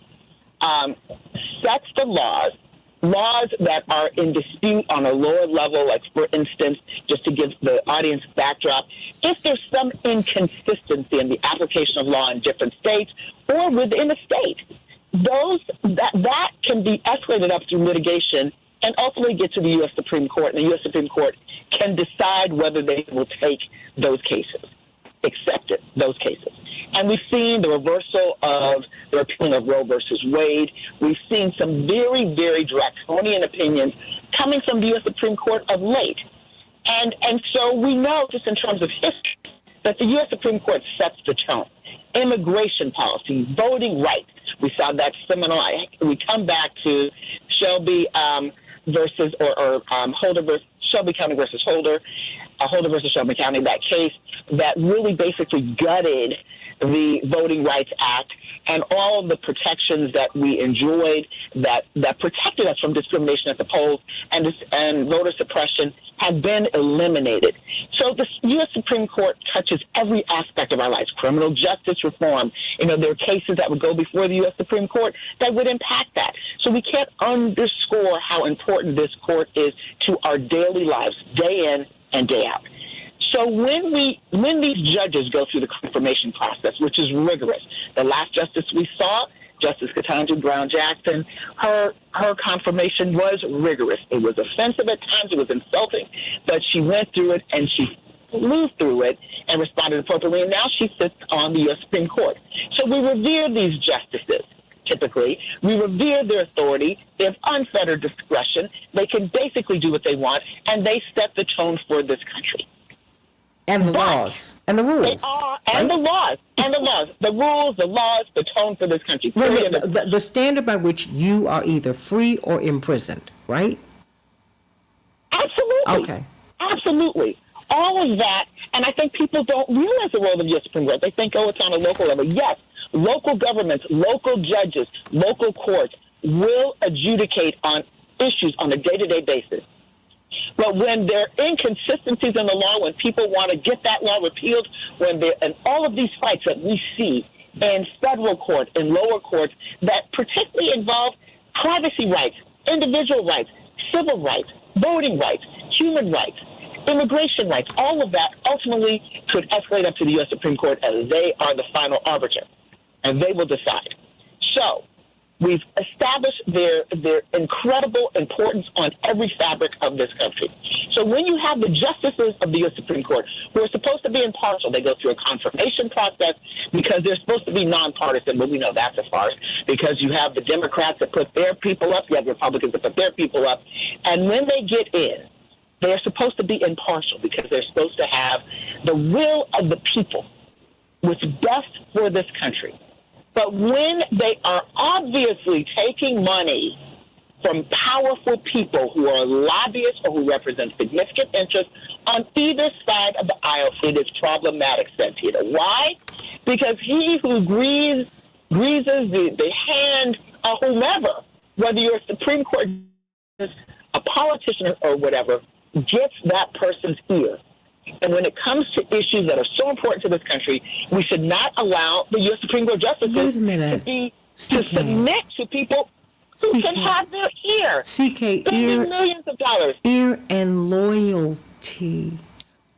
sets the laws that are in dispute on a lower level, like, for instance, just to give the audience backdrop, if there's some inconsistency in the application of law in different states or within a state, that can be escalated up through litigation and ultimately get to the U.S. Supreme Court, and the U.S. Supreme Court can decide whether they will take those cases, accept those cases. And we've seen the reversal of the repealing of Roe versus Wade. We've seen some very, very draconian opinions coming from the U.S. Supreme Court of late. And so we know, just in terms of history, that the U.S. Supreme Court sets the tone. Immigration policy, voting rights. We saw that seminal. We come back to Shelby versus Holder versus Shelby County versus Holder, Holder versus Shelby County. That case that really basically gutted the Voting Rights Act and all of the protections that we enjoyed that protected us from discrimination at the polls and voter suppression have been eliminated. So the U.S. Supreme Court touches every aspect of our lives. Criminal justice reform, there are cases that would go before the U.S. Supreme Court that would impact that. So we can't underscore how important this court is to our daily lives, day in and day out. So when these judges go through the confirmation process, which is rigorous, the last justice we saw, Justice Ketanji Brown Jackson, her confirmation was rigorous. It was offensive at times, it was insulting, but she went through it and she flew through it and responded appropriately, and now she sits on the U.S. Supreme Court. So we revere these justices. Typically, we revere their authority. They have unfettered discretion. They can basically do what they want, and they set the tone for this country. And the laws. And the rules. They are, and right? the laws. The rules, the laws, the tone for this country. The standard by which you are either free or imprisoned, right? Absolutely. Okay. Absolutely. All of that, and I think people don't realize the role of the U.S. Supreme Court. They think, it's on a local level. Yes, local governments, local judges, local courts will adjudicate on issues on a day-to-day basis. But when there are inconsistencies in the law, when people want to get that law repealed, and all of these fights that we see in federal court, in lower courts, that particularly involve privacy rights, individual rights, civil rights, voting rights, human rights, immigration rights, all of that ultimately could escalate up to the U.S. Supreme Court, as they are the final arbiter, and they will decide. So we've established their incredible importance on every fabric of this country. So when you have the justices of the U.S. Supreme Court, who are supposed to be impartial, they go through a confirmation process because they're supposed to be nonpartisan, but we know that's a farce, because you have the Democrats that put their people up, you have Republicans that put their people up, and when they get in, they're supposed to be impartial because they're supposed to have the will of the people, what's best for this country. But when they are obviously taking money from powerful people who are lobbyists or who represent significant interests on either side of the aisle, it is problematic, Santita. Why? Because he who greases the hand of whomever, whether you're a Supreme Court, a politician or whatever, gets that person's ear. And when it comes to issues that are so important to this country, we should not allow the U.S. Supreme Court justices to submit to people who can have their ear. Spending millions of dollars. Ear and loyalty.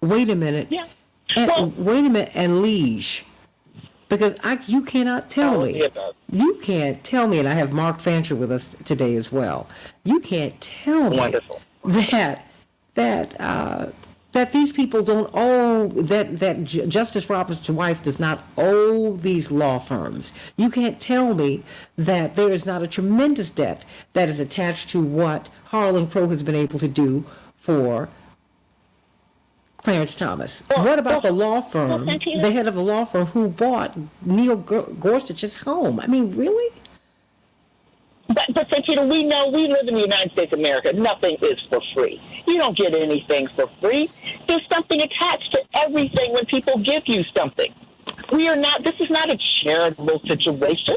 Wait a minute. Yeah. Wait a minute, and liege. Because you cannot tell me. You can't tell me, and I have Mark Fancher with us today as well. You can't tell me that these people don't owe, that Justice Roberts' wife does not owe these law firms. You can't tell me that there is not a tremendous debt that is attached to what Harlan Crow has been able to do for Clarence Thomas. What about the law firm, the head of the law firm who bought Neil Gorsuch's home? I mean, really? But Santita, we know we live in the United States of America. Nothing is for free. You don't get anything for free. There's something attached to everything when people give you something. This is not a charitable situation.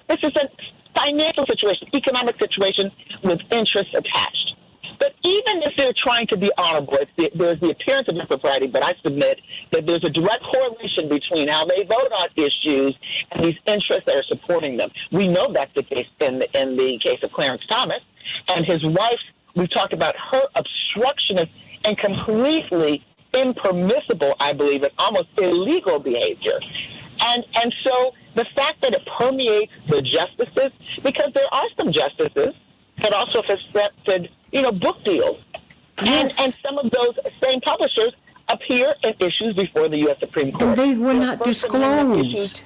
This is a financial situation, economic situation with interest attached. But even if they're trying to be honorable, there's the appearance of impropriety, but I submit that there's a direct correlation between how they vote on issues and these interests that are supporting them. We know that's the case in the case of Clarence Thomas and his wife. We've talked about her obstructionist and completely impermissible, I believe, and almost illegal behavior. And so the fact that it permeates the justices, because there are some justices that also have accepted, book deals. Yes. And some of those same publishers appear in issues before the U.S. Supreme Court. And they were not disclosed.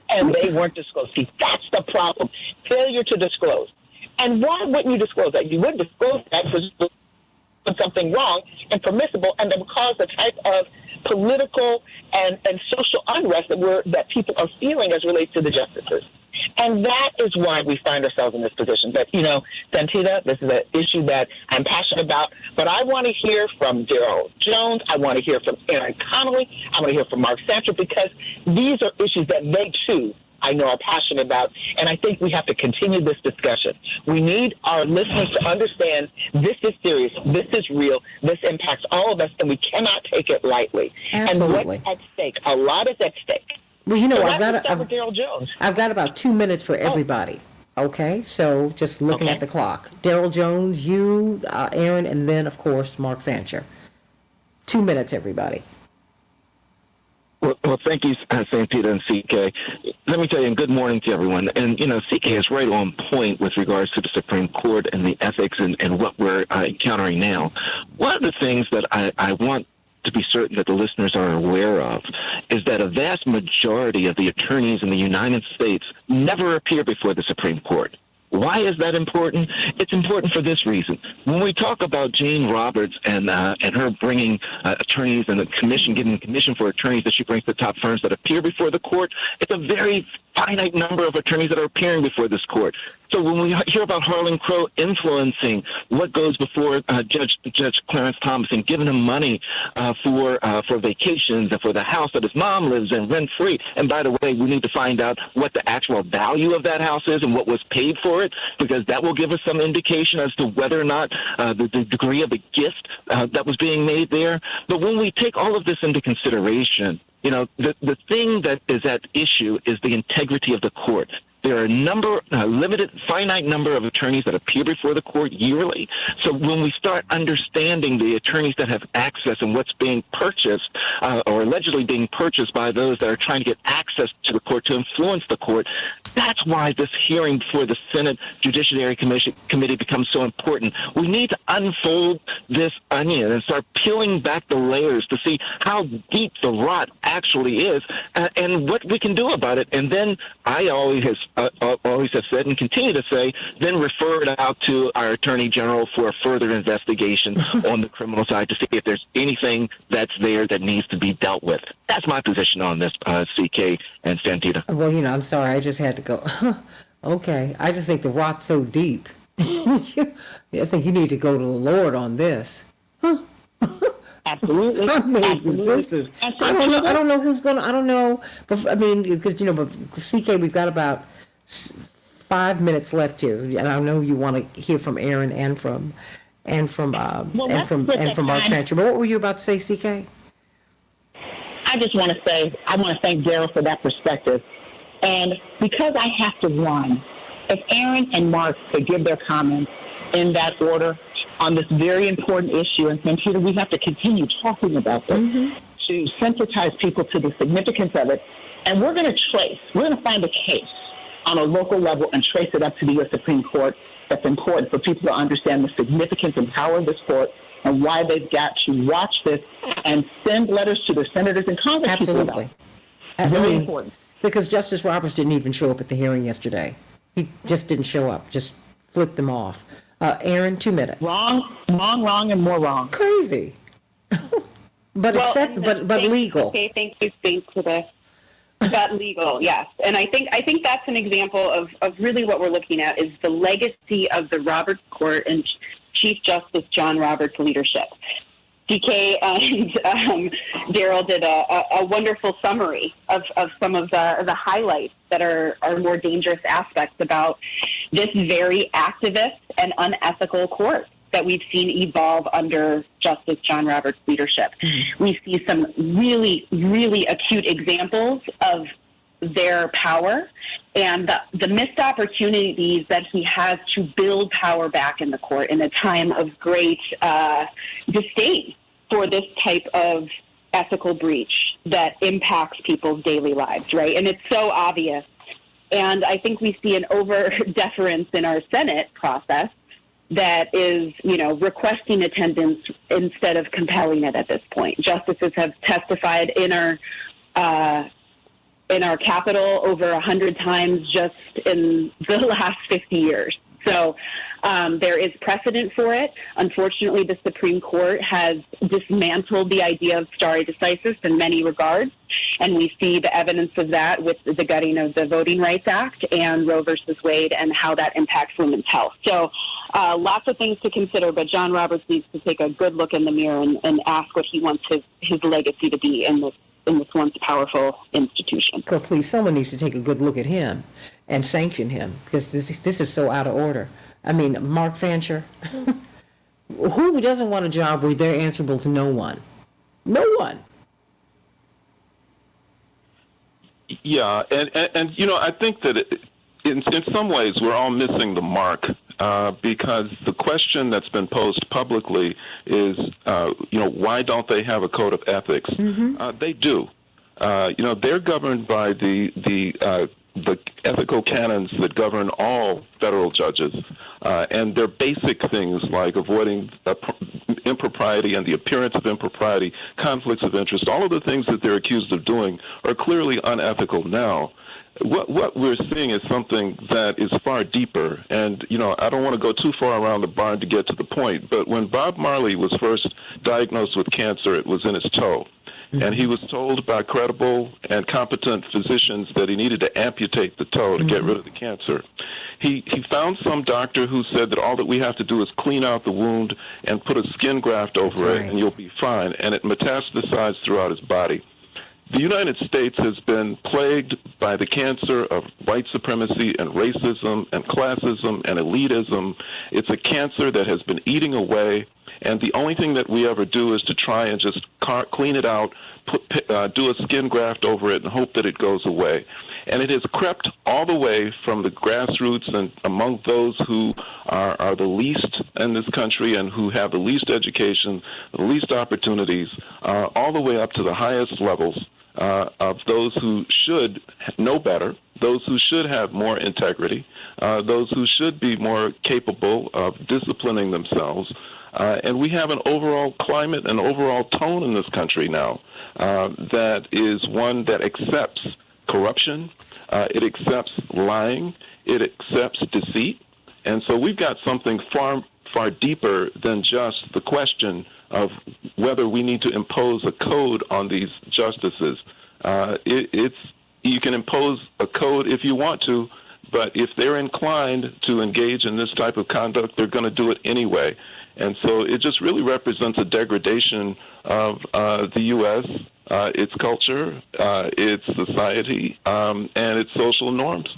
And they weren't disclosed. See, that's the problem. Failure to disclose. And why wouldn't you disclose that? You wouldn't disclose that because you did something wrong and permissible, and that would cause the type of political and social unrest that people are feeling as relates to the justices. And that is why we find ourselves in this position. But, Santita, this is an issue that I'm passionate about. But I want to hear from Daryl Jones. I want to hear from Aaron Connolly. I want to hear from Mark Sanford, because these are issues that they, too, I know are passionate about. And I think we have to continue this discussion. We need our listeners to understand this is serious. This is real. This impacts all of us, and we cannot take it lightly. Absolutely. And what's at stake? A lot is at stake. Well, So I've got about 2 minutes for everybody. Okay, so just looking at the clock. Daryl Jones, you, Aaron, and then, of course, Mark Fancher. 2 minutes, everybody. Well, thank you, Santita and CK. Let me tell you, and good morning to everyone. And, CK is right on point with regards to the Supreme Court and the ethics and what we're encountering now. One of the things that I want to be certain that the listeners are aware of is that a vast majority of the attorneys in the United States never appear before the Supreme Court. Why is that important? It's important for this reason. When we talk about Jane Roberts and her bringing attorneys and the commission, giving commission for attorneys that she brings to top firms that appear before the court, it's a very finite number of attorneys that are appearing before this court. So when we hear about Harlan Crow influencing what goes before Judge Clarence Thomas and giving him money for vacations and for the house that his mom lives in rent-free, and by the way, we need to find out what the actual value of that house is and what was paid for it, because that will give us some indication as to whether or not the degree of the gift that was being made there. But when we take all of this into consideration, the thing that is at issue is the integrity of the court. There are a limited, finite number of attorneys that appear before the court yearly. So when we start understanding the attorneys that have access and what's being purchased or allegedly being purchased by those that are trying to get access to the court to influence the court, that's why this hearing before the Senate Judiciary Committee becomes so important. We need to unfold this onion and start peeling back the layers to see how deep the rot actually is and what we can do about it. And then I always have said and continue to say, then refer it out to our Attorney General for a further investigation on the criminal side to see if there's anything that's there that needs to be dealt with. That's my position on this, CK and Santita. Well, I'm sorry. I just had to go, okay. I just think the rot's so deep. I think you need to go to the Lord on this. Absolutely. Resistance. I don't know who's gonna. I don't know. But because but CK, we've got about 5 minutes left here, and I know you want to hear from Aaron and from Mark Fancher. But what were you about to say, CK? I just want to say I want to thank Daryl for that perspective, and because I have to run, if Aaron and Mark could give their comments in that order on this very important issue, and Santita, we have to continue talking about this to sensitize people to the significance of it. And we're going to find a case on a local level and trace it up to the U.S. Supreme Court. That's important for people to understand the significance and power of this court and why they've got to watch this and send letters to their senators and Congress. Absolutely. Very important. Because Justice Roberts didn't even show up at the hearing yesterday. He just didn't show up, just flipped them off. Aaron, 2 minutes. Wrong, and more wrong. Crazy. But legal. Okay, thank you, speak to this. But legal, yes. And I think that's an example of really what we're looking at is the legacy of the Roberts Court and Chief Justice John Roberts' leadership. DK and Daryl did a wonderful summary of some of the highlights that are more dangerous aspects about this very activist and unethical court that we've seen evolve under Justice John Roberts' leadership. We see some really, really acute examples of their power and the missed opportunities that he has to build power back in the court in a time of great disdain for this type of ethical breach that impacts people's daily lives, right? And it's so obvious. And I think we see an over-deference in our Senate process that is, requesting attendance instead of compelling it at this point. Justices have testified in our Capitol over 100 times just in the last 50 years. So there is precedent for it. Unfortunately, the Supreme Court has dismantled the idea of stare decisis in many regards, and we see the evidence of that with the gutting of the Voting Rights Act and Roe versus Wade and how that impacts women's health. So lots of things to consider, but John Roberts needs to take a good look in the mirror and ask what he wants his legacy to be in this once powerful institution. So please, someone needs to take a good look at him and sanction him, because this is so out of order. I mean, Mark Fancher, who doesn't want a job where they're answerable to no one? No one. Yeah, and I think that in some ways we're all missing the mark because the question that's been posed publicly is, why don't they have a code of ethics? They do. They're governed by the ethical canons that govern all federal judges, and they're basic things like avoiding impropriety and the appearance of impropriety, conflicts of interest. All of the things that they're accused of doing are clearly unethical now. What we're seeing is something that is far deeper, and I don't want to go too far around the barn to get to the point, but when Bob Marley was first diagnosed with cancer, it was in his toe. And he was told by credible and competent physicians that he needed to amputate the toe to get rid of the cancer. He found some doctor who said that all that we have to do is clean out the wound and put a skin graft over it, and you'll be fine. And it metastasized throughout his body. The United States has been plagued by the cancer of white supremacy and racism and classism and elitism. It's a cancer that has been eating away. And the only thing that we ever do is to try and just clean it out, do a skin graft over it, and hope that it goes away. And it has crept all the way from the grassroots and among those who are the least in this country and who have the least education, the least opportunities, all the way up to the highest levels of those who should know better, those who should have more integrity, those who should be more capable of disciplining themselves. And we have an overall climate, an overall tone in this country now that is one that accepts corruption, it accepts lying, it accepts deceit. And so we've got something far, far deeper than just the question of whether we need to impose a code on these justices. You can impose a code if you want to, but if they're inclined to engage in this type of conduct, they're going to do it anyway. And so it just really represents a degradation of the U.S., its culture, its society, and its social norms.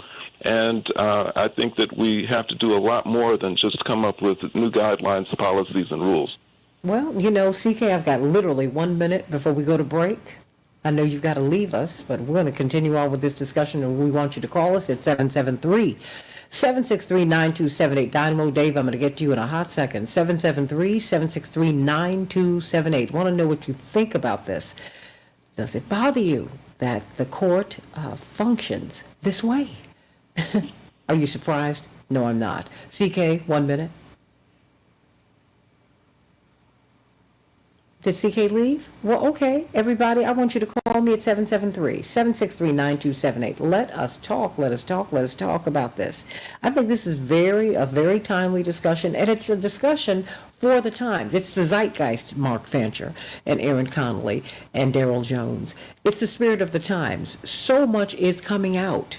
And I think that we have to do a lot more than just come up with new guidelines, policies, and rules. Well, CK, I've got literally 1 minute before we go to break. I know you've got to leave us, but we're going to continue on with this discussion, and we want you to call us at 773-763-9278. Dynamo Dave, I'm going to get to you in a hot second. 773-763-9278. Want to know what you think about this. Does it bother you that the court functions this way? Are you surprised? No, I'm not. CK, 1 minute. Did CK leave? Well, okay, everybody, I want you to call me at 773-763-9278. Let us talk about this. I think this is a very timely discussion, and it's a discussion for the times. It's the zeitgeist, Mark Fancher and Aaron Connolly and Daryl Jones. It's the spirit of the times. So much is coming out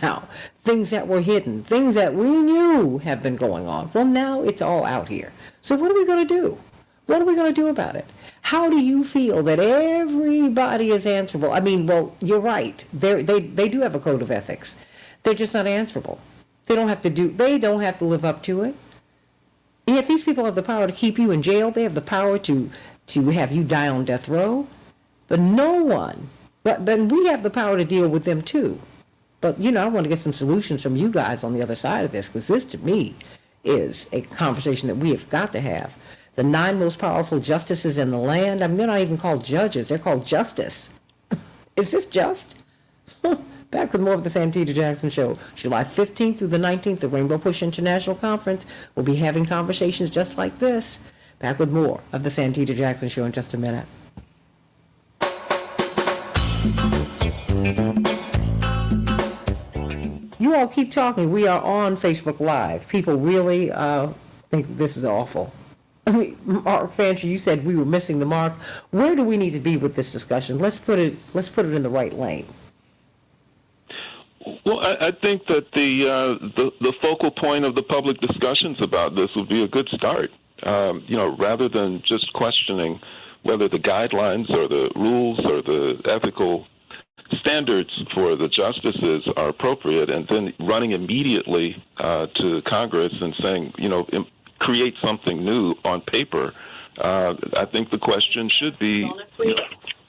now. Things that were hidden, things that we knew have been going on. Well, now it's all out here. So what are we going to do? What are we going to do about it? How do you feel that everybody is answerable? I mean, well, you're right. They do have a code of ethics. They're just not answerable. They don't have to live up to it. Yet these people have the power to keep you in jail. They have the power to have you die on death row. But no one, but we have the power to deal with them too. But, I want to get some solutions from you guys on the other side of this, because this, to me, is a conversation that we have got to have. The 9 most powerful justices in the land, I mean, they're not even called judges. They're called justice. Is this just? Back with more of the Santita Jackson Show. July 15th through the 19th, the Rainbow Push International Conference. We'll be having conversations just like this. Back with more of the Santita Jackson Show in just a minute. You all keep talking. We are on Facebook Live. People really think this is awful. I mean, Mark Fancher, you said we were missing the mark. Where do we need to be with this discussion? Let's put it in the right lane. Well, I think that the focal point of the public discussions about this would be a good start. Rather than just questioning whether the guidelines or the rules or the ethical standards for the justices are appropriate, and then running immediately to Congress and saying, create something new on paper. I think the question should be,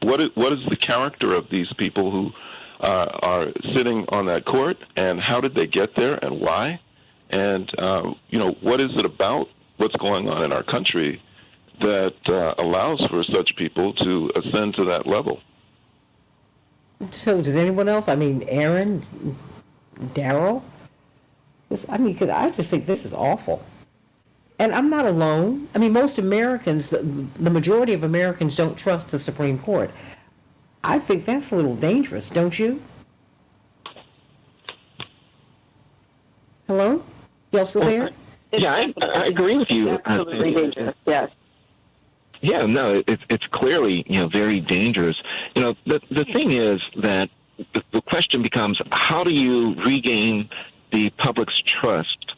what is the character of these people who are sitting on that court, and how did they get there, and why? And, what is it about what's going on in our country that allows for such people to ascend to that level? So does anyone else? I mean, Aaron, Daryl? Because I just think this is awful. And I'm not alone. I mean, most Americans, the majority of Americans don't trust the Supreme Court. I think that's a little dangerous, don't you? Hello? Y'all still there? Yeah, I agree with you. Absolutely dangerous, yes. Yeah, no, it's clearly, very dangerous. The thing is that the question becomes, how do you regain the public's trust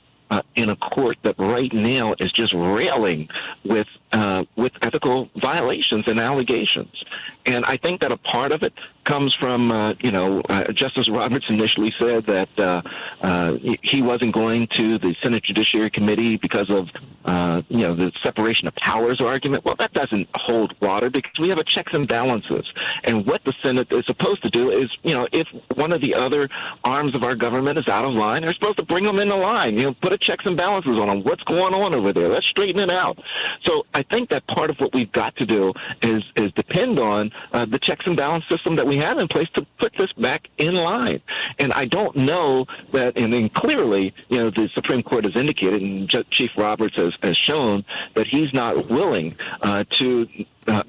in a court that right now is just railing with ethical violations and allegations? And I think that a part of it comes from, Justice Roberts initially said that he wasn't going to the Senate Judiciary Committee because of, the separation of powers argument. Well, that doesn't hold water because we have a checks and balances. And what the Senate is supposed to do is, if one of the other arms of our government is out of line, they're supposed to bring them into line, put a checks and balances on them. What's going on over there? Let's straighten it out. So I think that part of what we've got to do is depend on the checks and balance system that we have in place to put this back in line. And I don't know that, and then clearly, the Supreme Court has indicated, and Chief Roberts has shown that he's not willing to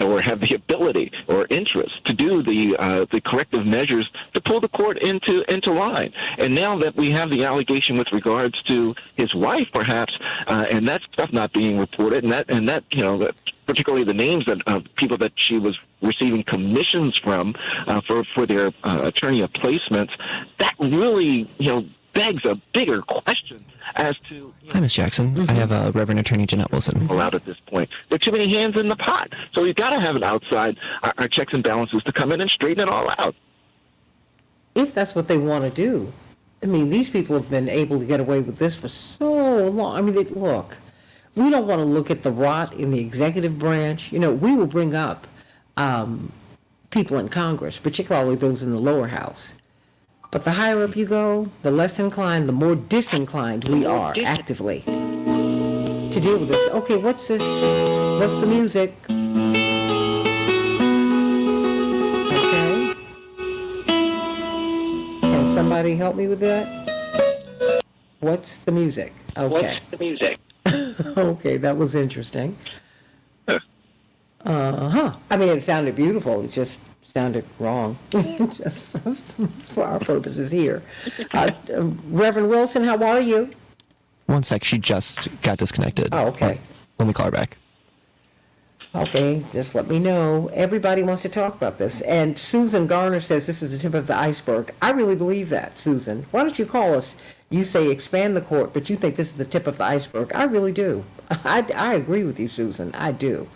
or have the ability or interest to do the corrective measures to pull the court into line. And now that we have the allegation with regards to his wife, perhaps, and that stuff not being reported, and that particularly the names of people that she was receiving commissions from for their attorney placements, that really begs a bigger question as to... Hi, Ms. Jackson. I have Reverend Attorney Jeanette Wilson. ...allowed at this point. There are too many hands in the pot. So we've got to have it outside our checks and balances to come in and straighten it all out. If that's what they want to do. I mean, these people have been able to get away with this for so long. I mean, look, we don't want to look at the rot in the executive branch. We will bring up people in Congress, particularly those in the lower house. But the higher up you go, the less inclined, the more disinclined we are actively to deal with this. Okay, what's this? What's the music? Okay. Can somebody help me with that? What's the music? Okay. What's the music? Okay, that was interesting. I mean, it sounded beautiful. It just sounded wrong, just for our purposes here. Reverend Wilson, how are you? One sec, she just got disconnected. Oh, okay. Let me call her back. Okay, just let me know. Everybody wants to talk about this. And Susan Garner says this is the tip of the iceberg. I really believe that, Susan. Why don't you call us? You say expand the court, but you think this is the tip of the iceberg. I really do. I agree with you, Susan. I do.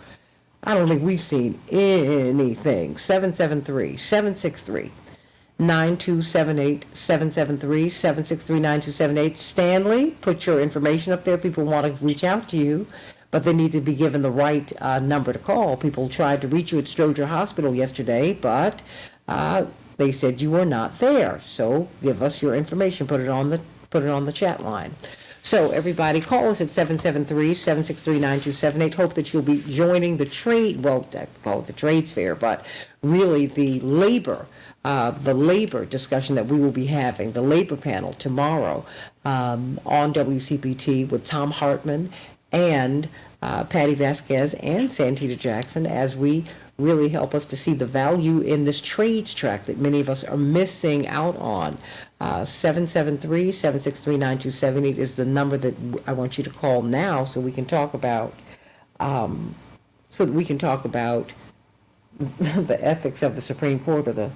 I don't think we've seen anything. 773-763-9278, 773-763-9278. Stanley, put your information up there. People want to reach out to you, but they need to be given the right number to call. People tried to reach you at Stroger Hospital yesterday, but they said you were not there. So give us your information. Put it on the chat line. So everybody, call us at 773-763-9278. Hope that you'll be joining the trade, well, I call it the trades fair, but really the labor discussion that we will be having, the labor panel tomorrow on WCPT with Tom Hartman and Patty Vasquez and Santita Jackson, as we really help us to see the value in this trades track that many of us are missing out on. 773-763-9278 is the number that I want you to call now, so we can talk about the ethics of the Supreme Court, or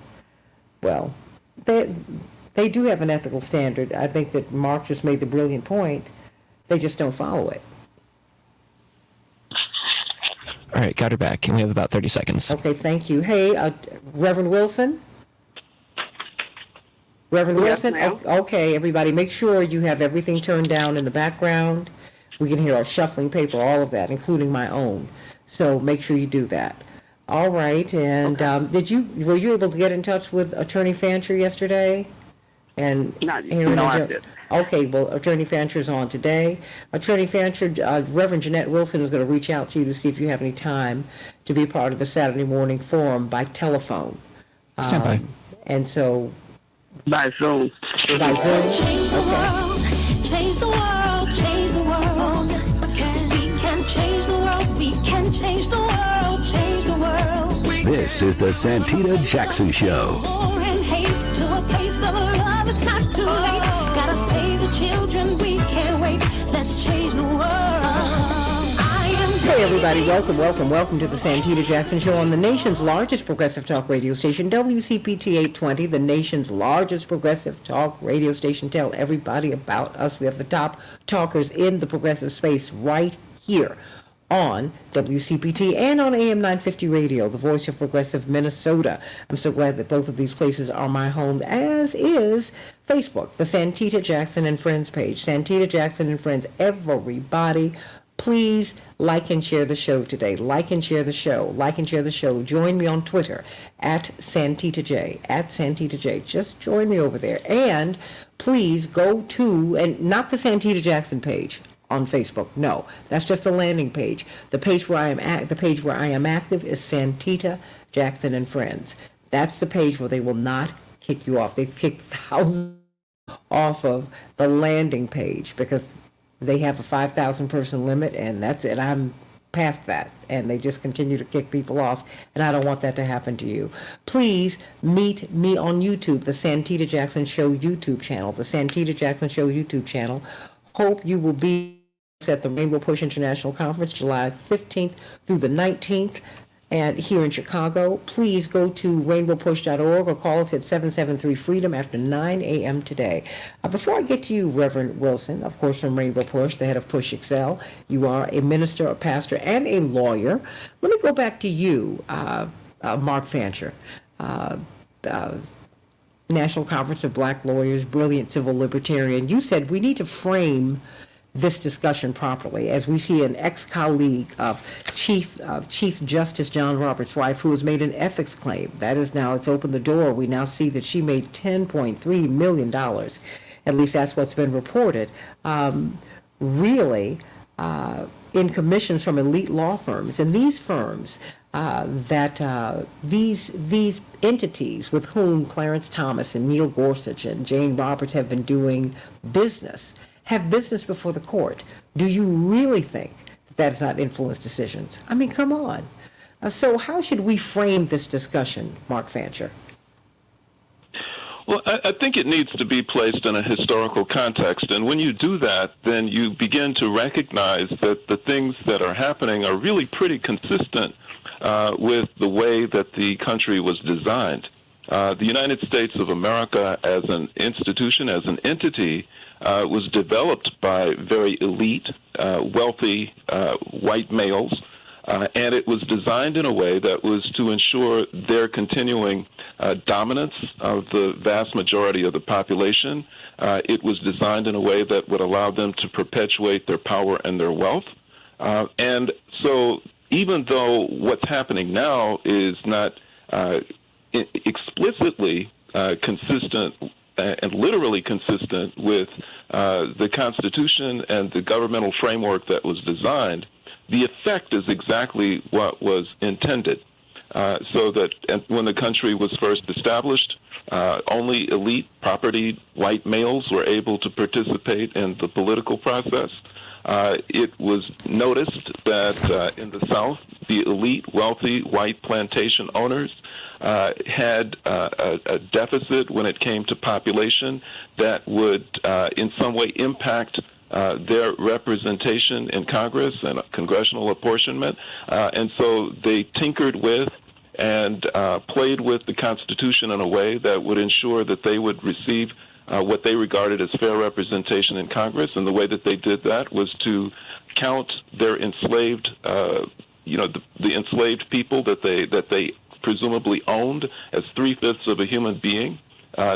they do have an ethical standard. I think that Mark just made the brilliant point. They just don't follow it. All right, got her back, and we have about 30 seconds. Okay, thank you. Hey, Reverend Wilson? Reverend Yes, Wilson? ma'am. Okay, everybody, make sure you have everything turned down in the background. We can hear our shuffling paper, all of that, including my own. So make sure you do that. All right, and were you able to get in touch with Attorney Fancher yesterday? And I did. Okay, well, Attorney Fancher's on today. Attorney Fancher, Reverend Jeanette Wilson is going to reach out to you to see if you have any time to be part of the Saturday morning forum by telephone. Stand by. And so... By Zoom. By Zoom? Change the world, change the world, change the world. We can change the world, we can change the world, change the world. This is the Santita Jackson Show. War and hate to a place of love, it's not too late. Gotta save the children, we can't wait. Let's change the world. Hey everybody, welcome to the Santita Jackson Show on the nation's largest progressive talk radio station, WCPT 820, the nation's largest progressive talk radio station. Tell everybody about us. We have the top talkers in the progressive space right here on WCPT and on AM 950 Radio, the voice of progressive Minnesota. I'm so glad that both of these places are my home, as is Facebook, the Santita Jackson and Friends page. Santita Jackson and Friends, everybody. Please like and share the show today. Like and share the show. Like and share the show. Join me on Twitter at Santita J. At Santita J. Just join me over there. And please go to, and not the Santita Jackson page on Facebook. No, that's just a landing page. The page where I am active is Santita Jackson and Friends. That's the page where they will not kick you off. They've kicked thousands off of the landing page because they have a 5,000 person limit, and that's it. I'm past that, and they just continue to kick people off, and I don't want that to happen to you. Please meet me on YouTube, the Santita Jackson Show YouTube channel, the Santita Jackson Show YouTube channel. Hope you will be at the Rainbow Push International Conference, July 15th through the 19th. And here in Chicago, please go to rainbowpush.org or call us at 773-FREEDOM after 9 a.m. today. Before I get to you, Reverend Wilson, of course from Rainbow Push, the head of Push Excel, you are a minister, a pastor, and a lawyer. Let me go back to you, Mark Fancher, National Conference of Black Lawyers, brilliant civil libertarian. You said we need to frame this discussion properly, as we see an ex-colleague of Chief Justice John Roberts' wife, who has made an ethics claim. That is now, it's opened the door. We now see that she made $10.3 million. At least that's what's been reported. Really, in commissions from elite law firms. And these firms, these entities with whom Clarence Thomas and Neil Gorsuch and Jane Roberts have been doing business, have business before the court. Do you really think that that's not influenced decisions? I mean, come on. So how should we frame this discussion, Mark Fancher? Well, I think it needs to be placed in a historical context. And when you do that, then you begin to recognize that the things that are happening are really pretty consistent with the way that the country was designed. The United States of America as an institution, as an entity, was developed by very elite, wealthy white males, and it was designed in a way that was to ensure their continuing dominance of the vast majority of the population. It was designed in a way that would allow them to perpetuate their power and their wealth. And so even though what's happening now is not explicitly consistent and literally consistent with the Constitution and the governmental framework that was designed, the effect is exactly what was intended. So that when the country was first established, only elite, propertied white males were able to participate in the political process. It was noticed that in the South, the elite, wealthy white plantation owners had a deficit when it came to population that would in some way impact their representation in Congress and congressional apportionment. And so they tinkered with and played with the Constitution in a way that would ensure that they would receive what they regarded as fair representation in Congress. And the way that they did that was to count their enslaved, the enslaved people that they presumably owned as 3/5 of a human being.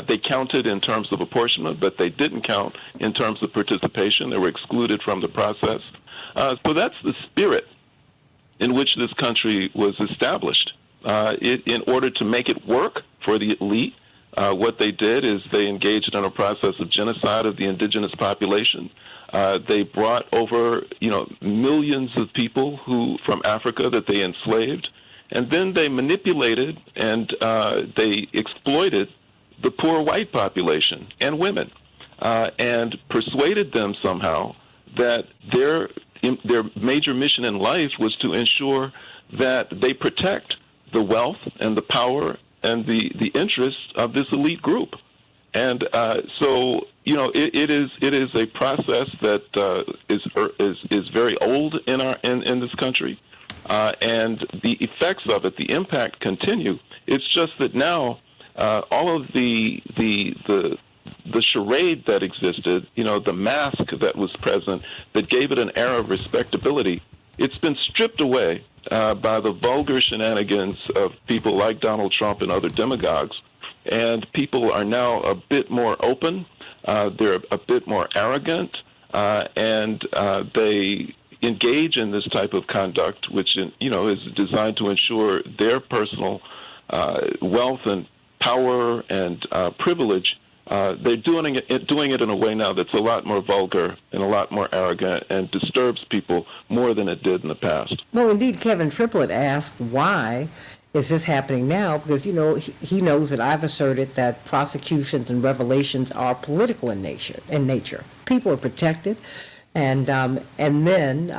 They counted in terms of apportionment, but they didn't count in terms of participation. They were excluded from the process. So that's the spirit in which this country was established. In order to make it work for the elite, what they did is they engaged in a process of genocide of the indigenous population. They brought over, millions of people from Africa that they enslaved, and then they manipulated and they exploited the poor white population and women, and persuaded them somehow that their major mission in life was to ensure that they protect the wealth and the power and the interests of this elite group. And so, it is a process that is very old in this country, and the effects of it, the impact, continue. It's just that now all of the charade that existed, the mask that was present that gave it an air of respectability, it's been stripped away by the vulgar shenanigans of people like Donald Trump and other demagogues. And people are now a bit more open, they're a bit more arrogant, and they engage in this type of conduct, which is designed to ensure their personal wealth and power and privilege. They're doing it in a way now that's a lot more vulgar and a lot more arrogant and disturbs people more than it did in the past. Well, indeed, Kevin Triplett asked, why is this happening now? Because, he knows that I've asserted that prosecutions and revelations are political in nature. People are protected, and then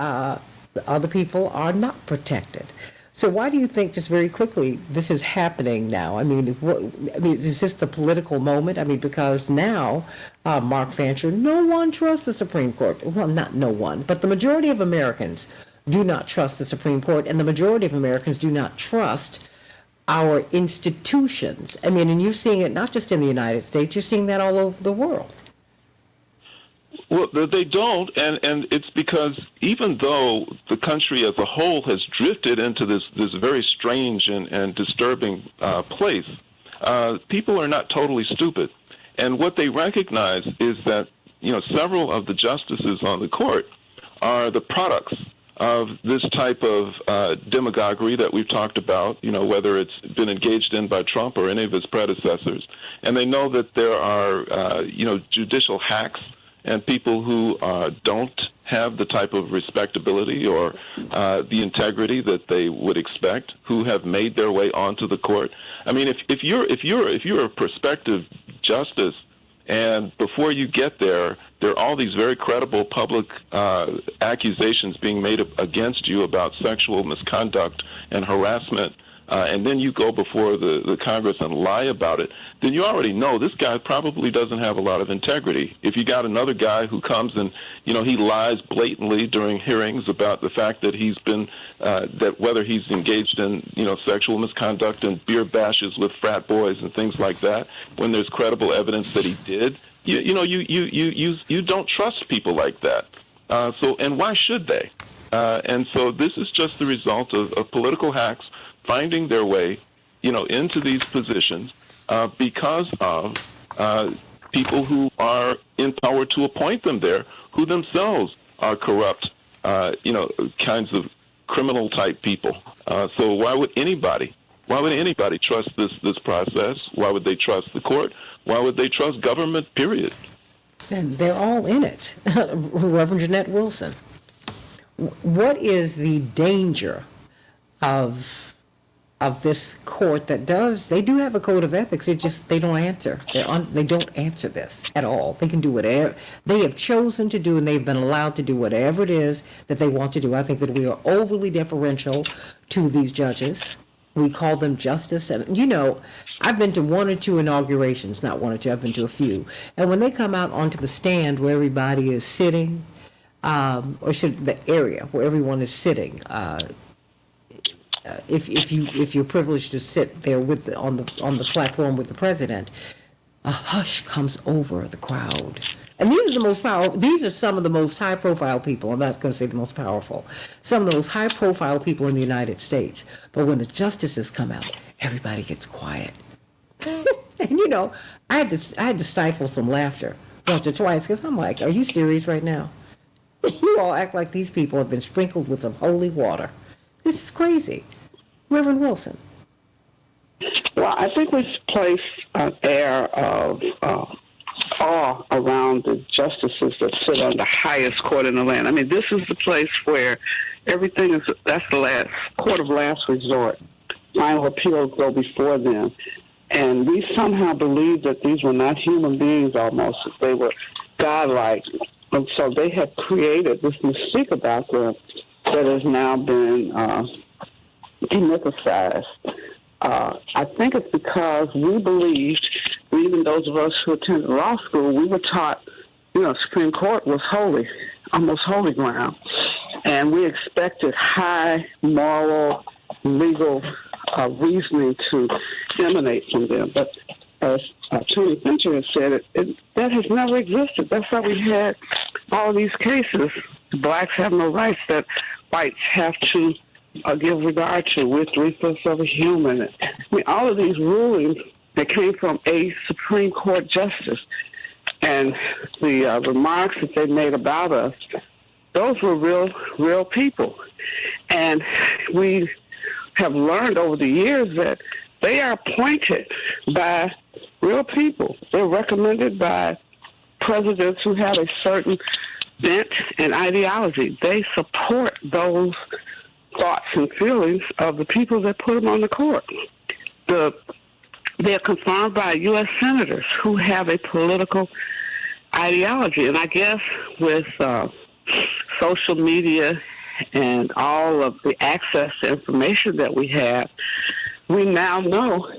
other people are not protected. So why do you think, just very quickly, this is happening now? Is this the political moment? Because now, Mark Fancher, no one trusts the Supreme Court. Well, not no one, but the majority of Americans do not trust the Supreme Court, and the majority of Americans do not trust our institutions. And you're seeing it not just in the United States, you're seeing that all over the world. Well, they don't, and it's because even though the country as a whole has drifted into this very strange and disturbing place, people are not totally stupid. And what they recognize is that, several of the justices on the court are the products of this type of demagoguery that we've talked about, whether it's been engaged in by Trump or any of his predecessors. And they know that there are, judicial hacks and people who don't have the type of respectability or the integrity that they would expect, who have made their way onto the court. If you're a prospective justice And before you get there are all these very credible public accusations being made against you about sexual misconduct and harassment, and then you go before the Congress and lie about it, then you already know this guy probably doesn't have a lot of integrity. If you got another guy who comes and, he lies blatantly during hearings about the fact that he's been, that whether he's engaged in, sexual misconduct and beer bashes with frat boys and things like that, when there's credible evidence that he did, you don't trust people like that. And why should they? And so this is just the result of political hacks finding their way, into these positions because of people who are in power to appoint them there, who themselves are corrupt, kinds of criminal type people. So why would anybody trust this process? Why would they trust the court? Why would they trust government, period? And they're all in it. Reverend Jeanette Wilson, what is the danger of this court that they do have a code of ethics, they don't answer. They don't answer this at all. They can do whatever they have chosen to do, and they've been allowed to do whatever it is that they want to do. I think that we are overly deferential to these judges. We call them justice, and I've been to one or two inaugurations, not one or two, I've been to a few. And when they come out onto the stand where everybody is sitting, the area where everyone is sitting, if you're privileged to sit there on the platform with the president, a hush comes over the crowd. And these are some of the most high-profile people. I'm not going to say the most powerful. Some of the most high-profile people in the United States. But when the justices come out, everybody gets quiet. And I had to stifle some laughter once or twice because I'm like, "Are you serious right now? You all act like these people have been sprinkled with some holy water. This is crazy." Reverend Wilson. Well, I think we place an air of awe around the justices that sit on the highest court in the land. I mean, this is the place where that's the last court of last resort. Final appeals go before them. And we somehow believe that these were not human beings almost. They were godlike. And so they have created this mystique about them that has now been demythicized. I think it's because we believed, even those of us who attended law school, we were taught, Supreme Court was holy, almost holy ground. And we expected high moral, legal reasoning to emanate from them. But as Tony Fincher has said, that has never existed. That's why we had all these cases. Blacks have no rights that whites have to give regard to. We're 3/5 of a human. I mean, all of these rulings that came from a Supreme Court justice and the remarks that they made about us, those were real people. And we have learned over the years that they are appointed by real people. They're recommended by presidents who have a certain bent and ideology. They support those thoughts and feelings of the people that put them on the court. They're confirmed by U.S. senators who have a political ideology. And I guess with social media and all of the access to information that we have, we now know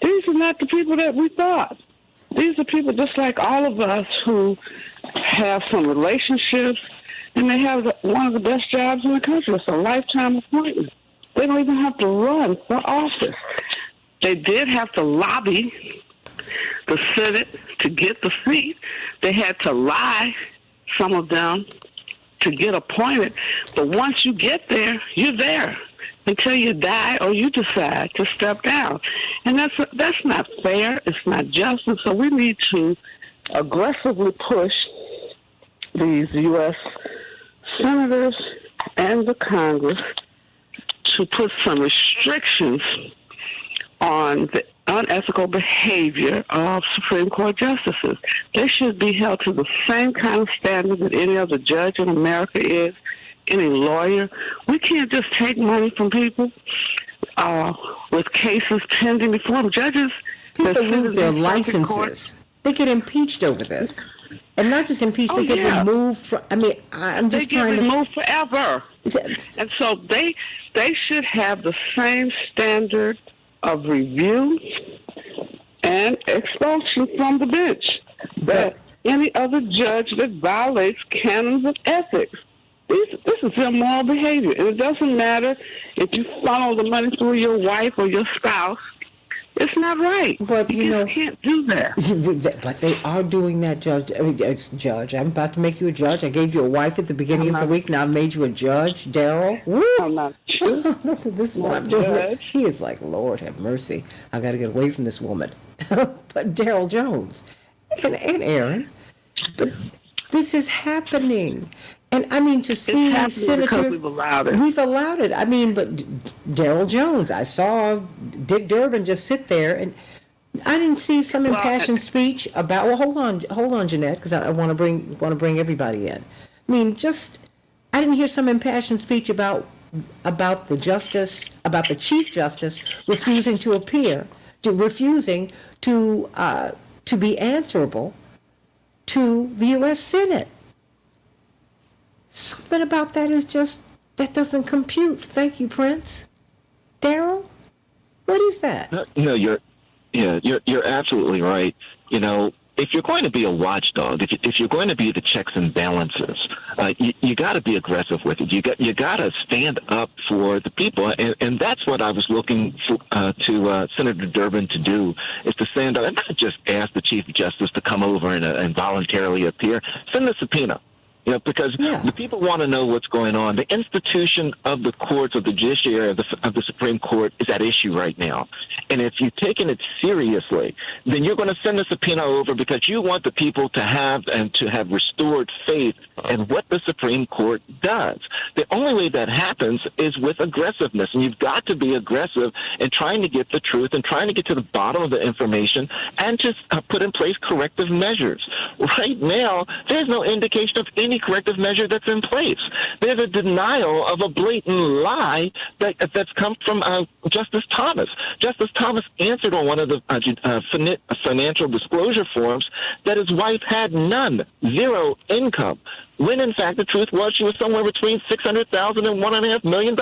these are not the people that we thought. These are people just like all of us who have some relationships, and they have one of the best jobs in the country. It's a lifetime appointment. They don't even have to run for office. They did have to lobby the Senate to get the seat. They had to lie, some of them, to get appointed. But once you get there, you're there until you die or you decide to step down. And that's not fair. It's not just. And so we need to aggressively push these U.S. senators and the Congress to put some restrictions on the unethical behavior of Supreme Court justices. They should be held to the same kind of standard that any other judge in America is, any lawyer. We can't just take money from people with cases pending before them. Judges people lose their licenses. They get impeached over this. And not just impeached, they get removed from, I'm just trying to... They get removed forever. And so they should have the same standard of review and expulsion from the bench that any other judge that violates canons of ethics. This is immoral behavior. And it doesn't matter if you funnel the money through your wife or your spouse. It's not right. But you can't do that. But they are doing that, Judge. Judge, I'm about to make you a judge. I gave you a wife at the beginning of the week. Now I made you a judge, Daryl. I'm not sure. This is what I'm doing. He is like, Lord have mercy. I got to get away from this woman. But Daryl Jones and Aaron, but this is happening. And I mean, to see Senator, because we've allowed it. We've allowed it. I mean, but Daryl Jones, I saw Dick Durbin just sit there, and I didn't see some impassioned speech about. Well, hold on, Jeanette, because I want to bring everybody in. I mean, I didn't hear some impassioned speech about the Chief Justice refusing to appear, refusing to be answerable to the U.S. Senate. Something about that that doesn't compute. Thank you, Prince. Daryl, what is that? No, you're absolutely right. You know, if you're going to be a watchdog, if you're going to be the checks and balances, you got to be aggressive with it. You got to stand up for the people, and that's what I was looking to Senator Durbin to do, is to stand up and not just ask the Chief Justice to come over and voluntarily appear. Send a subpoena. You know, because the people want to know what's going on. The institution of the courts, of the judiciary, of the Supreme Court is at issue right now. And if you're taking it seriously, then you're going to send a subpoena over because you want the people to have restored faith in what the Supreme Court does. The only way that happens is with aggressiveness. And you've got to be aggressive in trying to get the truth and trying to get to the bottom of the information and just put in place corrective measures. Right now, there's no indication of any corrective measure that's in place. There's a denial of a blatant lie that's come from Justice Thomas. Justice Thomas answered on one of the financial disclosure forms that his wife had none, zero income, when in fact the truth was she was somewhere between $600,000 and $1.5 million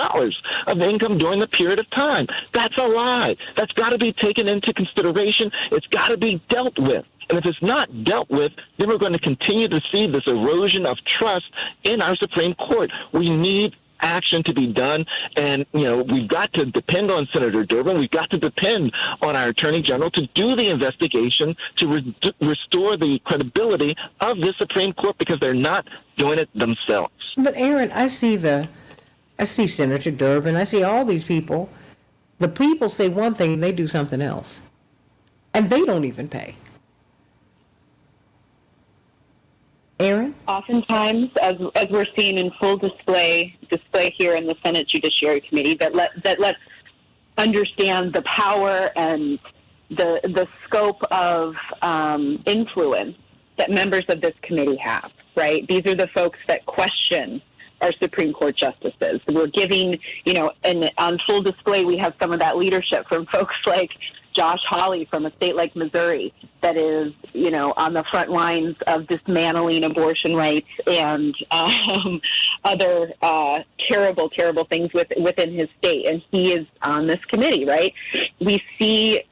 of income during the period of time. That's a lie. That's got to be taken into consideration. It's got to be dealt with. And if it's not dealt with, then we're going to continue to see this erosion of trust in our Supreme Court. We need action to be done, and we've got to depend on Senator Durbin. We've got to depend on our Attorney General to do the investigation to restore the credibility of the Supreme Court, because they're not doing it themselves. But Aaron, I see Senator Durbin. I see all these people. The people say one thing and they do something else, and they don't even pay. Aaron? Oftentimes, as we're seeing in full display here in the Senate Judiciary Committee, that lets understand the power and the scope of influence that members of this committee have, right? These are the folks that question our Supreme Court justices. We're giving, and on full display, we have some of that leadership from folks like Josh Hawley from a state like Missouri that is, on the front lines of dismantling abortion rights and other terrible, terrible things within his state. And he is on this committee, right? We see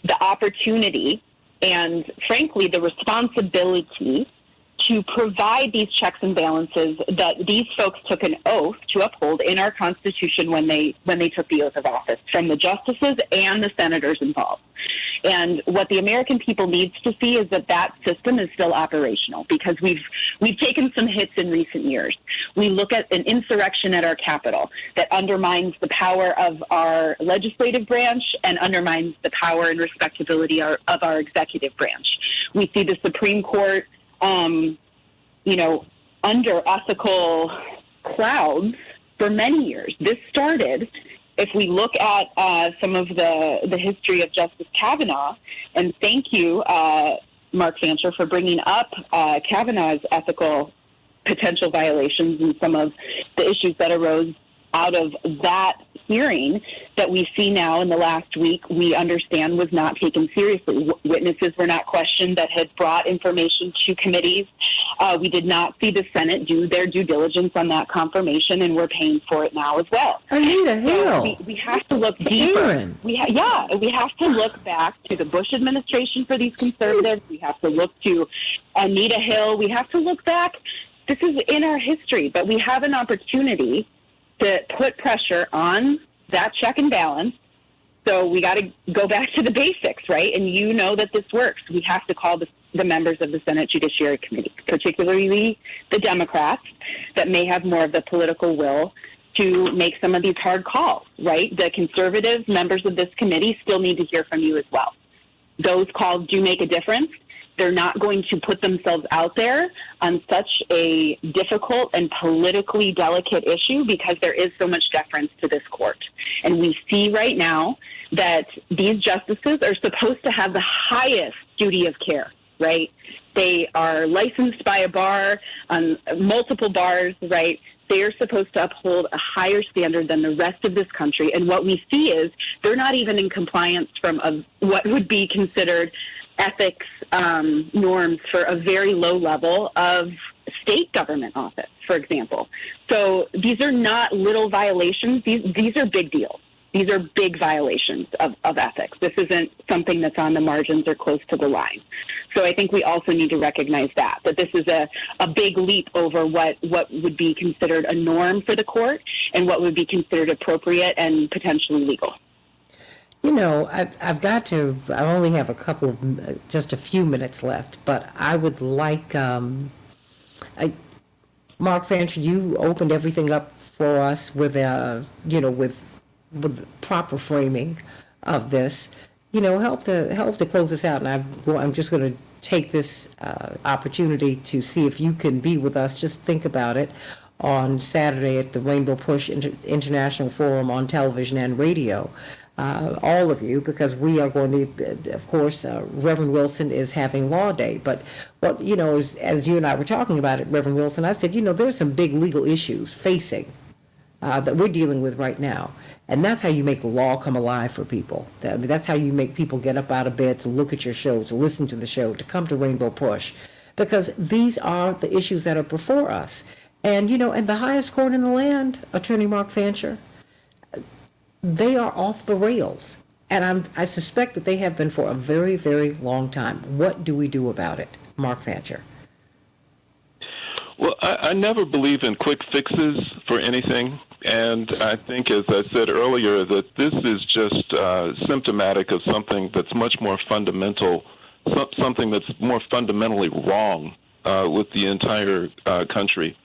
the opportunity and, frankly, the responsibility to provide these checks and balances that these folks took an oath to uphold in our Constitution when they took the oath of office, from the justices and the senators involved. And what the American people needs to see is that system is still operational, because we've taken some hits in recent years. We look at an insurrection at our Capitol that undermines the power of our legislative branch and undermines the power and respectability of our executive branch. We see the Supreme Court under ethical clouds for many years. This started, if we look at some of the history of Justice Kavanaugh, and thank you, Mark Fancher, for bringing up Kavanaugh's ethical potential violations and some of the issues that arose out of that hearing that we see now in the last week, we understand was not taken seriously. Witnesses were not questioned that had brought information to committees. We did not see the Senate do their due diligence on that confirmation, and we're paying for it now as well. Anita Hill. So we have to look deeper. Aaron. We have to look back to the Bush administration for these conservatives. We have to look to Anita Hill. We have to look back. This is in our history, but we have an opportunity to put pressure on that check and balance. So we got to go back to the basics, right? And you know that this works. We have to call the members of the Senate Judiciary Committee, particularly the Democrats that may have more of the political will to make some of these hard calls, right? The conservative members of this committee still need to hear from you as well. Those calls do make a difference. They're not going to put themselves out there on such a difficult and politically delicate issue because there is so much deference to this court. And we see right now that these justices are supposed to have the highest duty of care, right? They are licensed by a bar, on multiple bars, right? They are supposed to uphold a higher standard than the rest of this country. And what we see is they're not even in compliance from what would be considered ethics norms for a very low level of state government office, for example. So these are not little violations. These are big deals. These are big violations of ethics. This isn't something that's on the margins or close to the line. So I think we also need to recognize that this is a big leap over what would be considered a norm for the court and what would be considered appropriate and potentially legal. You know, I only have just a few minutes left, but I would like, Mark Fancher, you opened everything up for us with proper framing of this. Help to close this out, and I'm just going to take this opportunity to see if you can be with us. Just think about it on Saturday at the Rainbow Push International Forum on television and radio. All of you, because we are going to, of course, Reverend Wilson is having Law Day. But what, as you and I were talking about it, Reverend Wilson, I said, there's some big legal issues facing that we're dealing with right now. And that's how you make law come alive for people. That's how you make people get up out of bed to look at your show, to listen to the show, to come to Rainbow Push. Because these are the issues that are before us. And, and the highest court in the land, Attorney Mark Fancher, they are off the rails. And I suspect that they have been for a very, very long time. What do we do about it, Mark Fancher? Well, I never believe in quick fixes for anything. And I think, as I said earlier, that this is just symptomatic of something that's much more fundamental, something that's more fundamentally wrong with the entire country.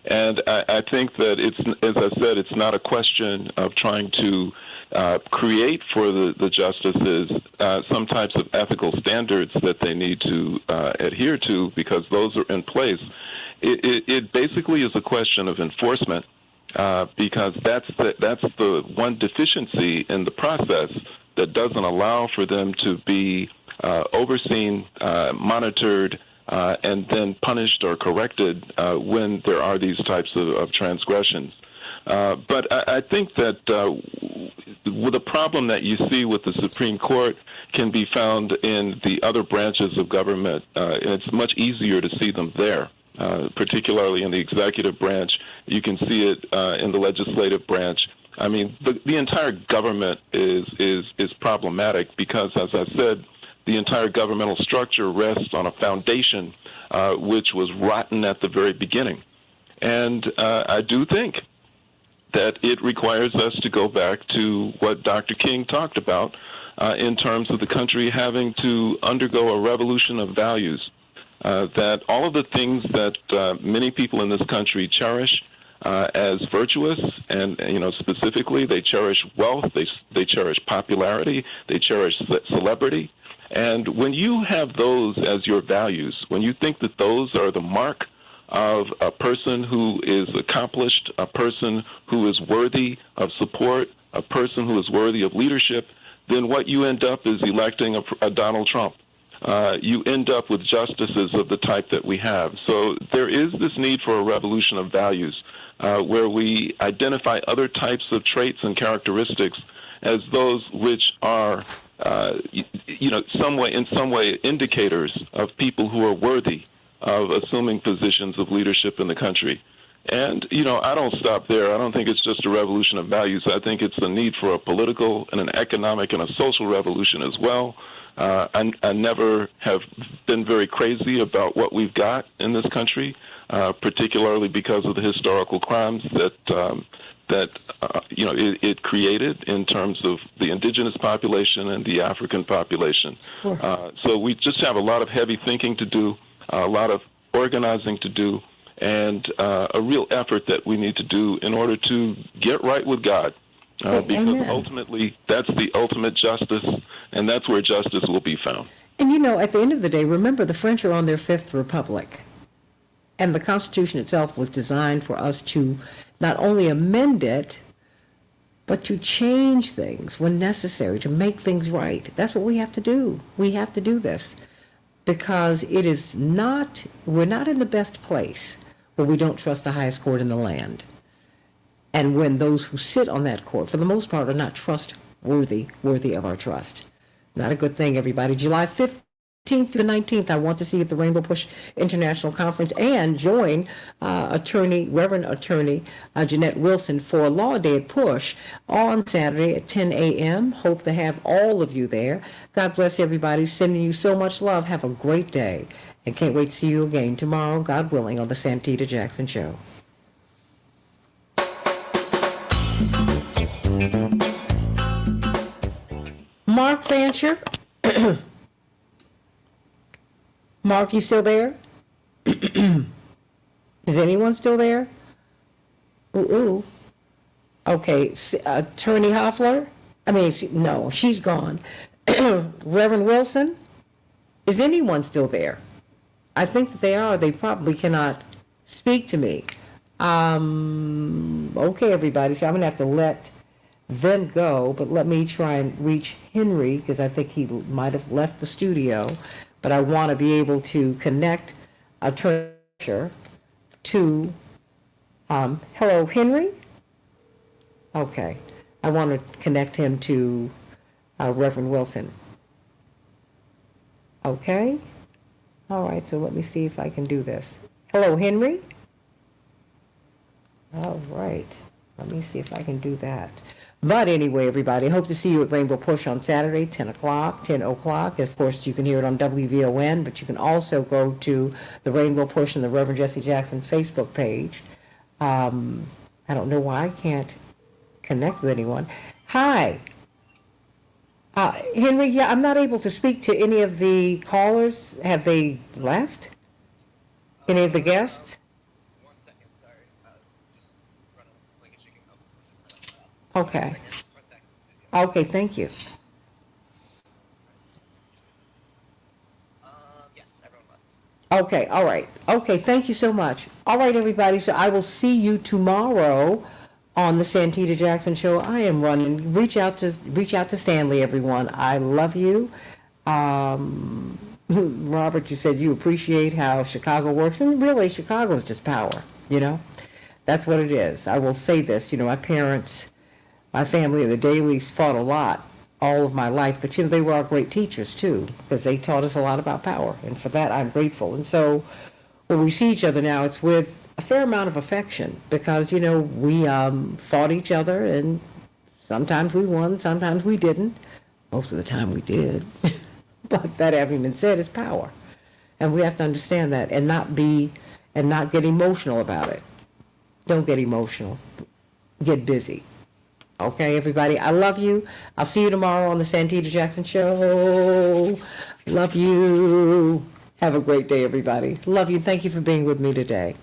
And I think that it's, as I said, it's not a question of trying to create for the justices some types of ethical standards that they need to adhere to, because those are in place. It basically is a question of enforcement, because that's the one deficiency in the process that doesn't allow for them to be overseen, monitored, and then punished or corrected when there are these types of transgressions. But I think that the problem that you see with the Supreme Court can be found in the other branches of government. And it's much easier to see them there, particularly in the executive branch. You can see it in the legislative branch. I mean, the entire government is problematic because, as I said, the entire governmental structure rests on a foundation which was rotten at the very beginning. And I do think that it requires us to go back to what Dr. King talked about in terms of the country having to undergo a revolution of values, that all of the things that many people in this country cherish as virtuous, and specifically they cherish wealth, they cherish popularity, they cherish celebrity. And when you have those as your values, when you think that those are the mark of a person who is accomplished, a person who is worthy of support, a person who is worthy of leadership, then what you end up is electing a Donald Trump. You end up with justices of the type that we have. So there is this need for a revolution of values. where we identify other types of traits and characteristics as those which are, in some way indicators of people who are worthy of assuming positions of leadership in the country. And, I don't stop there. I don't think it's just a revolution of values. I think it's the need for a political and an economic and a social revolution as well. I never have been very crazy about what we've got in this country, particularly because of the historical crimes that it created in terms of the indigenous population and the African population. Sure. So we just have a lot of heavy thinking to do, a lot of organizing to do, and a real effort that we need to do in order to get right with God. Because ultimately, that's the ultimate justice, and that's where justice will be found. And at the end of the day, remember the French are on their fifth republic. And the Constitution itself was designed for us to not only amend it, but to change things when necessary, to make things right. That's what we have to do. We have to do this. Because we're not in the best place where we don't trust the highest court in the land. And when those who sit on that court, for the most part, are not worthy of our trust. Not a good thing, everybody. July 15th through the 19th, I want to see you at the Rainbow Push International Conference and join Reverend Attorney Jeanette Wilson for Law Day at Push on Saturday at 10 a.m. Hope to have all of you there. God bless everybody. Sending you so much love. Have a great day. And can't wait to see you again tomorrow, God willing, on the Santita Jackson Show. Mark Fancher. Mark, you still there? Is anyone still there? Ooh. Okay, Attorney Hoffler? No, she's gone. Reverend Wilson? Is anyone still there? I think that they are. They probably cannot speak to me. Okay, everybody, so I'm going to have to let them go, but let me try and reach Henry, because I think he might have left the studio. But I want to be able to connect a treasure to, hello, Henry? Okay. I want to connect him to Reverend Wilson. Okay. All right, so let me see if I can do this. Hello, Henry? All right. Let me see if I can do that. But anyway, everybody, I hope to see you at Rainbow Push on Saturday, 10 o'clock. Of course, you can hear it on WVON, but you can also go to the Rainbow Push and the Reverend Jesse Jackson Facebook page. I don't know why I can't connect with anyone. Hi. Henry, yeah, I'm not able to speak to any of the callers. Have they left? Any of the guests? Okay. Okay, thank you. Okay, all right. Okay, thank you so much. All right, everybody, so I will see you tomorrow on the Santita Jackson Show. I am running. Reach out to Stanley, everyone. I love you. Robert, you said you appreciate how Chicago works, and really, Chicago is just power, That's what it is. I will say this, my parents, my family, and the Dailies fought a lot all of my life, but they were our great teachers too, because they taught us a lot about power, and for that I'm grateful. And so when we see each other now, it's with a fair amount of affection, because we fought each other, and sometimes we won, sometimes we didn't. Most of the time we did. But that having been said, is power, and we have to understand that and not get emotional about it. Don't get emotional. Get busy. Okay, everybody, I love you. I'll see you tomorrow on the Santita Jackson Show. Love you. Have a great day, everybody. Love you. Thank you for being with me today.